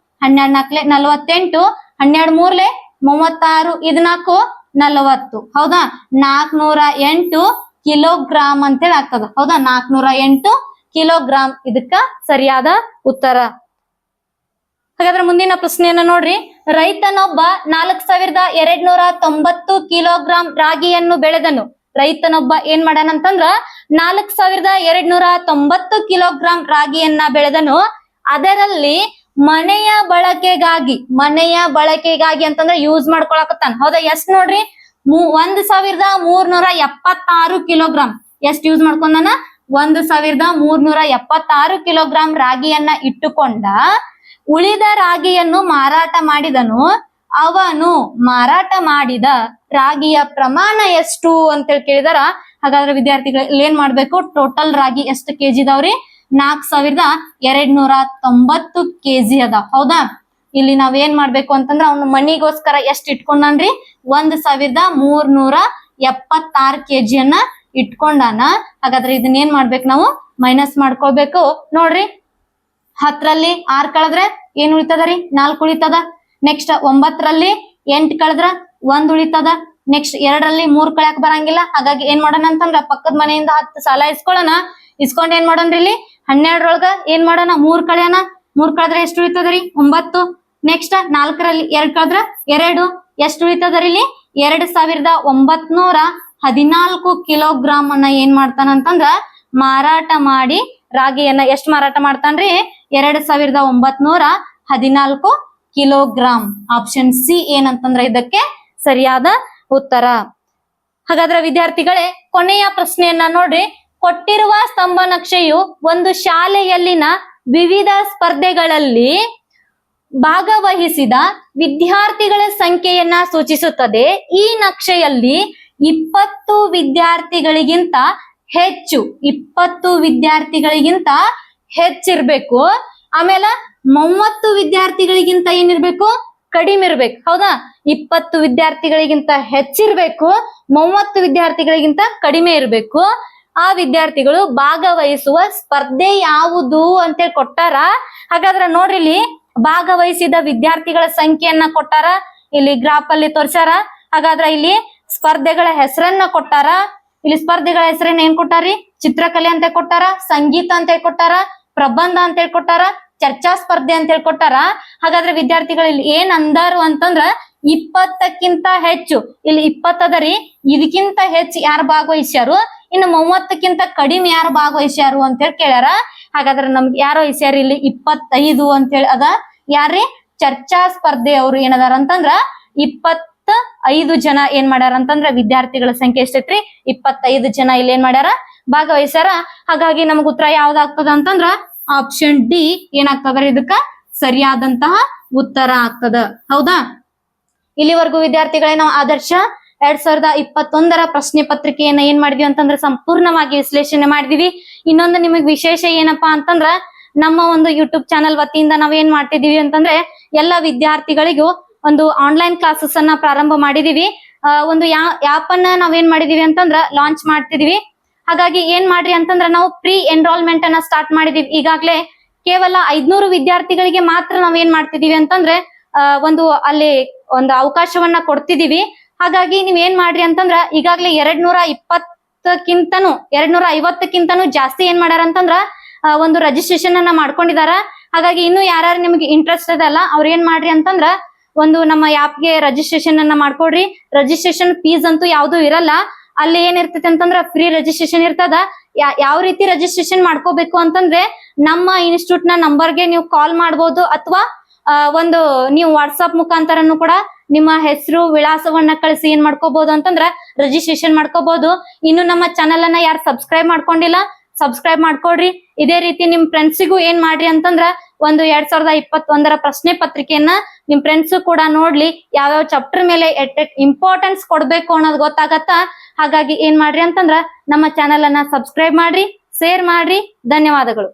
S1: 12 4 48. 12 3 36. ಇದು 4 40. ಹೌದಾ, 408 ಕಿಲೋಗ್ರಾಮ್ ಅಂತೇಳಿ ಆಗ್ತದ. ಹೌದಾ, 408 ಕಿಲೋಗ್ರಾಮ್ ಇದಕ್ಕ ಸರಿಯಾದ ಉತ್ತರ. ಹಾಗಾದ್ರೆ ಮುಂದಿನ ಪ್ರಶ್ನೆಯನ್ನ ನೋಡ್ರಿ. ರೈತನೊಬ್ಬ 4290 ಕಿಲೋಗ್ರಾಂ ರಾಗಿಯನ್ನು ಬೆಳೆದನು. ರೈತನೊಬ್ಬ ಏನ್ ಮಾಡ್ಯಾನಂತಂದ್ರ 4290 ಕಿಲೋಗ್ರಾಂ ರಾಗಿಯನ್ನ ಬೆಳೆದನು. ಅದರಲ್ಲಿ ಮನೆಯ ಬಳಕೆಗಾಗಿ ಅಂತಂದ್ರೆ ಯೂಸ್ ಮಾಡ್ಕೊಳಕತ್ತಾನ. ಹೌದಾ? ಎಷ್ಟ್ ನೋಡ್ರಿ, 1376 ಕಿಲೋಗ್ರಾಮ್. ಎಷ್ಟ್ ಯೂಸ್ ಮಾಡ್ಕೊಂಡಾನ? 1376 ಕಿಲೋಗ್ರಾಂ ರಾಗಿಯನ್ನ ಇಟ್ಟುಕೊಂಡ. ಉಳಿದ ರಾಗಿಯನ್ನು ಮಾರಾಟ ಮಾಡಿದನು. ಅವನು ಮಾರಾಟ ಮಾಡಿದ ರಾಗಿಯ ಪ್ರಮಾಣ ಎಷ್ಟು ಅಂತೇಳಿ ಕೇಳಿದಾರ. ಹಾಗಾದ್ರೆ ವಿದ್ಯಾರ್ಥಿಗಳು ಇಲ್ಲಿ ಏನ್ ಮಾಡ್ಬೇಕು? ಟೋಟಲ್ ರಾಗಿ ಎಷ್ಟು ಕೆಜಿ ಇದಾವ್ರಿ? 4290 ಕೆಜಿ ಅದ. ಹೌದಾ? ಇಲ್ಲಿ ನಾವ್ ಏನ್ ಮಾಡ್ಬೇಕು ಅಂತಂದ್ರ ಅವ್ನ ಮನಿಗೋಸ್ಕರ ಎಷ್ಟ್ ಇಟ್ಕೊಂಡನ್ರಿ? 1376 ಕೆಜಿಯನ್ನ ಇಟ್ಕೊಂಡಾನ. ಹಾಗಾದ್ರೆ ಇದನ್ನ ಏನ್ ಮಾಡ್ಬೇಕು? ನಾವು ಮೈನಸ್ ಮಾಡ್ಕೊಳ್ಬೇಕು. ನೋಡ್ರಿ, 10ರಲ್ಲಿ 6 ಕಳೆದ್ರೆ ಏನ್ ಉಳಿತದ ರೀ? 4 ಉಳಿತದ. ನೆಕ್ಸ್ಟ್ 9ರಲ್ಲಿ 8 ಕಳೆದ್ರ 1 ಉಳಿತದ. ನೆಕ್ಸ್ಟ್ 2ರಲ್ಲಿ 3 ಕಳ್ಯಾಕ್ ಬರಂಗಿಲ್ಲ. ಹಾಗಾಗಿ ಏನ್ ಮಾಡೋಣ ಅಂತಂದ್ರ ಪಕ್ಕದ ಮನೆಯಿಂದ 10 ಸಾಲ ಇಸ್ಕೊಳ್ಳೋಣ. ಇಸ್ಕೊಂಡ್ ಏನ್ ಮಾಡೋಣ್ರಿ? ಇಲ್ಲಿ 12ರೊಳಗ ಏನ್ ಮಾಡೋಣ? 3 ಕಳೆಯೋಣ. 3 ಕಳೆದ್ರೆ ಎಷ್ಟು ಉಳಿತದ್ರಿ? 9. ನೆಕ್ಸ್ಟ್ 4ರಲ್ಲಿ 2 ಕಳೆದ್ರ 2 ಎಷ್ಟು ಉಳಿತದ್ರಿ? ಇಲ್ಲಿ 2914 ಕಿಲೋಗ್ರಾಮ್ ಅನ್ನ ಏನ್ ಮಾಡ್ತಾನಂತಂದ್ರ ಮಾರಾಟ ಮಾಡಿ ರಾಗಿಯನ್ನ ಎಷ್ಟ್ ಮಾರಾಟ ಮಾಡ್ತಾನ್ರಿ? 2914 ಕಿಲೋಗ್ರಾಮ್. ಆಪ್ಷನ್ ಸಿ ಏನಂತಂದ್ರ ಇದಕ್ಕೆ ಸರಿಯಾದ ಉತ್ತರ. ಹಾಗಾದ್ರೆ ವಿದ್ಯಾರ್ಥಿಗಳೇ, ಕೊನೆಯ ಪ್ರಶ್ನೆಯನ್ನ ನೋಡ್ರಿ. ಕೊಟ್ಟಿರುವ ಸ್ತಂಭ ನಕ್ಷೆಯು ಒಂದು ಶಾಲೆಯಲ್ಲಿನ ವಿವಿಧ ಸ್ಪರ್ಧೆಗಳಲ್ಲಿ ಭಾಗವಹಿಸಿದ ವಿದ್ಯಾರ್ಥಿಗಳ ಸಂಖ್ಯೆಯನ್ನ ಸೂಚಿಸುತ್ತದೆ. ಈ ನಕ್ಷೆಯಲ್ಲಿ 20 ವಿದ್ಯಾರ್ಥಿಗಳಿಗಿಂತ ಹೆಚ್ಚಿರ್ಬೇಕು. ಆಮೇಲೆ 30 ವಿದ್ಯಾರ್ಥಿಗಳಿಗಿಂತ ಏನಿರ್ಬೇಕು? ಕಡಿಮೆ ಇರ್ಬೇಕು. ಹೌದಾ? 20 ವಿದ್ಯಾರ್ಥಿಗಳಿಗಿಂತ ಹೆಚ್ಚಿರ್ಬೇಕು, 30 ವಿದ್ಯಾರ್ಥಿಗಳಿಗಿಂತ ಕಡಿಮೆ ಇರ್ಬೇಕು. ಆ ವಿದ್ಯಾರ್ಥಿಗಳು ಭಾಗವಹಿಸುವ ಸ್ಪರ್ಧೆ ಯಾವುದು ಅಂತೇಳಿ ಕೊಟ್ಟಾರ. ಹಾಗಾದ್ರೆ ನೋಡ್ರಿ, ಇಲ್ಲಿ ಭಾಗವಹಿಸಿದ ವಿದ್ಯಾರ್ಥಿಗಳ ಸಂಖ್ಯೆಯನ್ನ ಕೊಟ್ಟಾರ. ಇಲ್ಲಿ ಗ್ರಾಫ್ ಅಲ್ಲಿ ತೋರ್ಸಾರ. ಹಾಗಾದ್ರೆ ಇಲ್ಲಿ ಸ್ಪರ್ಧೆಗಳ ಹೆಸರನ್ನ ಕೊಟ್ಟಾರ. ಇಲ್ಲಿ ಸ್ಪರ್ಧೆಗಳ ಹೆಸರನ್ನ ಏನ್ ಕೊಟ್ಟಾರಿ? ಚಿತ್ರಕಲೆ ಅಂತ ಕೊಟ್ಟಾರ, ಸಂಗೀತ ಅಂತ ಕೊಟ್ಟಾರ, ಪ್ರಬಂಧ ಅಂತ ಕೊಟ್ಟಾರ, ಚರ್ಚಾ ಸ್ಪರ್ಧೆ ಅಂತ ಕೊಟ್ಟಾರ. ಹಾಗಾದ್ರೆ ವಿದ್ಯಾರ್ಥಿಗಳು ಇಲ್ಲಿ ಏನ್ ಅಂದಾರು ಅಂತಂದ್ರ 20ಕ್ಕಿಂತ ಹೆಚ್ಚು. ಇಲ್ಲಿ 20 ಅದರಿ. ಇದಕ್ಕಿಂತ ಹೆಚ್ಚು ಯಾರು ಭಾಗವಹಿಸ್ಯಾರು? ಇನ್ನು 30ಕ್ಕಿಂತ ಕಡಿಮೆ ಯಾರು ಭಾಗವಹಿಸ್ಯಾರು ಅಂತೇಳಿ ಕೇಳ್ಯಾರ. ಹಾಗಾದ್ರೆ ನಮ್ಗೆ ಯಾರು ವಹಿಸ್ಯಾರ? ಇಲ್ಲಿ 25 ಅಂತೇಳಿ ಅದ. ಯಾರ್ರಿ? ಚರ್ಚಾ ಸ್ಪರ್ಧೆ ಅವ್ರು ಏನದಾರ ಅಂತಂದ್ರ 25 ಜನ ಏನ್ ಮಾಡ್ಯಾರ ಅಂತಂದ್ರ ವಿದ್ಯಾರ್ಥಿಗಳ ಸಂಖ್ಯೆ ಎಷ್ಟೈತ್ರಿ? 25 ಜನ ಇಲ್ಲಿ ಏನ್ ಮಾಡ್ಯಾರ? ಭಾಗವಹಿಸ್ಯಾರ. ಹಾಗಾಗಿ ನಮಗ್ ಉತ್ತರ ಯಾವ್ದಾಗ್ತದ ಅಂತಂದ್ರ ಆಪ್ಷನ್ ಡಿ ಏನಾಗ್ತದ್ರಿ? ಇದಕ್ಕ ಸರಿಯಾದಂತಹ ಉತ್ತರ ಆಗ್ತದ. ಹೌದಾ? ಇಲ್ಲಿವರೆಗೂ ವಿದ್ಯಾರ್ಥಿಗಳೇ ನಾವು ಆದರ್ಶ 2021ರ ಪ್ರಶ್ನೆ ಪತ್ರಿಕೆಯನ್ನ ಏನ್ ಮಾಡಿದ್ವಿ ಅಂತಂದ್ರೆ ಸಂಪೂರ್ಣವಾಗಿ ವಿಶ್ಲೇಷಣೆ ಮಾಡಿದೀವಿ. ಇನ್ನೊಂದು ನಿಮಗ್ ವಿಶೇಷ ಏನಪ್ಪಾ ಅಂತಂದ್ರ ನಮ್ಮ ಒಂದು ಯೂಟ್ಯೂಬ್ ಚಾನಲ್ ವತಿಯಿಂದ ನಾವ್ ಏನ್ ಮಾಡ್ತಿದೀವಿ ಅಂತಂದ್ರೆ ಎಲ್ಲಾ ವಿದ್ಯಾರ್ಥಿಗಳಿಗೂ ಒಂದು ಆನ್ಲೈನ್ ಕ್ಲಾಸಸ್ ಅನ್ನ ಪ್ರಾರಂಭ ಮಾಡಿದೀವಿ. ಒಂದು ಆಪ್ ಅನ್ನ ನಾವೇನ್ ಮಾಡಿದೀವಿ ಅಂತಂದ್ರ ಲಾಂಚ್ ಮಾಡ್ತಿದೀವಿ. ಹಾಗಾಗಿ ಏನ್ ಮಾಡ್ರಿ ಅಂತಂದ್ರ ನಾವು ಪ್ರೀ ಎನ್ರೋಲ್ಮೆಂಟ್ ಅನ್ನ ಸ್ಟಾರ್ಟ್ ಮಾಡಿದೀವಿ. ಈಗಾಗ್ಲೇ ಕೇವಲ 500 ವಿದ್ಯಾರ್ಥಿಗಳಿಗೆ ಮಾತ್ರ ನಾವೇನ್ ಮಾಡ್ತಿದೀವಿ ಅಂತಂದ್ರೆ ಒಂದು ಅಲ್ಲಿ ಒಂದು ಅವಕಾಶವನ್ನ ಕೊಡ್ತಿದೀವಿ. ಹಾಗಾಗಿ ನೀವ್ ಏನ್ ಮಾಡ್ರಿ ಅಂತಂದ್ರ ಈಗಾಗ್ಲೇ 250ಕ್ಕಿಂತನೂ ಜಾಸ್ತಿ ಏನ್ ಮಾಡ್ಯಾರ ಅಂತಂದ್ರ ಒಂದು ರಿಜಿಸ್ಟ್ರೇಷನ್ ಅನ್ನ ಮಾಡ್ಕೊಂಡಿದಾರ. ಹಾಗಾಗಿ ಇನ್ನು ಯಾರ್ಯಾರು ನಿಮ್ಗೆ ಇಂಟ್ರೆಸ್ಟ್ ಅದಲ್ಲ ಅವ್ರ ಏನ್ ಮಾಡ್ರಿ ಅಂತಂದ್ರ ಒಂದು ನಮ್ಮ ಆಪ್ಗೆ ರಿಜಿಸ್ಟ್ರೇಷನ್ ಅನ್ನ ಮಾಡ್ಕೊಡ್ರಿ. ರಿಜಿಸ್ಟ್ರೇಷನ್ ಫೀಸ್ ಅಂತೂ ಯಾವ್ದು ಇರಲ್ಲ. ಅಲ್ಲಿ ಏನಿರ್ತೈತಿ ಅಂತಂದ್ರ ಫ್ರೀ ರಿಜಿಸ್ಟ್ರೇಷನ್ ಇರ್ತದ. ಯಾವ ರೀತಿ ರಿಜಿಸ್ಟ್ರೇಷನ್ ಮಾಡ್ಕೋಬೇಕು ಅಂತಂದ್ರೆ ನಮ್ಮ ಇನ್ಸ್ಟಿಟ್ಯೂಟ್ ನ ನಂಬರ್ಗೆ ನೀವು ಕಾಲ್ ಮಾಡ್ಬೋದು, ಅಥವಾ ಒಂದು ನೀವು ವಾಟ್ಸ್ಆಪ್ ಮುಖಾಂತರನು ಕೂಡ ನಿಮ್ಮ ಹೆಸರು ವಿಳಾಸವನ್ನ ಕಳಿಸಿ ಏನ್ ಮಾಡ್ಕೋಬಹುದು ಅಂತಂದ್ರ ರಿಜಿಸ್ಟ್ರೇಷನ್ ಮಾಡ್ಕೋಬಹುದು. ಇನ್ನು ನಮ್ಮ ಚಾನೆಲ್ ಅನ್ನ ಯಾರು ಸಬ್ಸ್ಕ್ರೈಬ್ ಮಾಡ್ಕೊಂಡಿಲ್ಲ, ಸಬ್ಸ್ಕ್ರೈಬ್ ಮಾಡ್ಕೊಡ್ರಿ. ಇದೇ ರೀತಿ ನಿಮ್ ಫ್ರೆಂಡ್ಸಿಗೂ ಏನ್ ಮಾಡ್ರಿ ಅಂತಂದ್ರ ಒಂದು 2021ರ ಪ್ರಶ್ನೆ ಪತ್ರಿಕೆಯನ್ನ ನಿಮ್ ಫ್ರೆಂಡ್ಸ್ ಕೂಡ ನೋಡ್ಲಿ. ಯಾವ್ಯಾವ ಚಾಪ್ಟರ್ ಮೇಲೆ ಇಂಪಾರ್ಟೆನ್ಸ್ ಕೊಡ್ಬೇಕು ಅನ್ನೋದು ಗೊತ್ತಾಗತ್ತ. ಹಾಗಾಗಿ ಏನ್ ಮಾಡ್ರಿ ಅಂತಂದ್ರ ನಮ್ಮ ಚಾನೆಲ್ ಅನ್ನ ಸಬ್ಸ್ಕ್ರೈಬ್ ಮಾಡ್ರಿ, ಶೇರ್ ಮಾಡ್ರಿ. ಧನ್ಯವಾದಗಳು.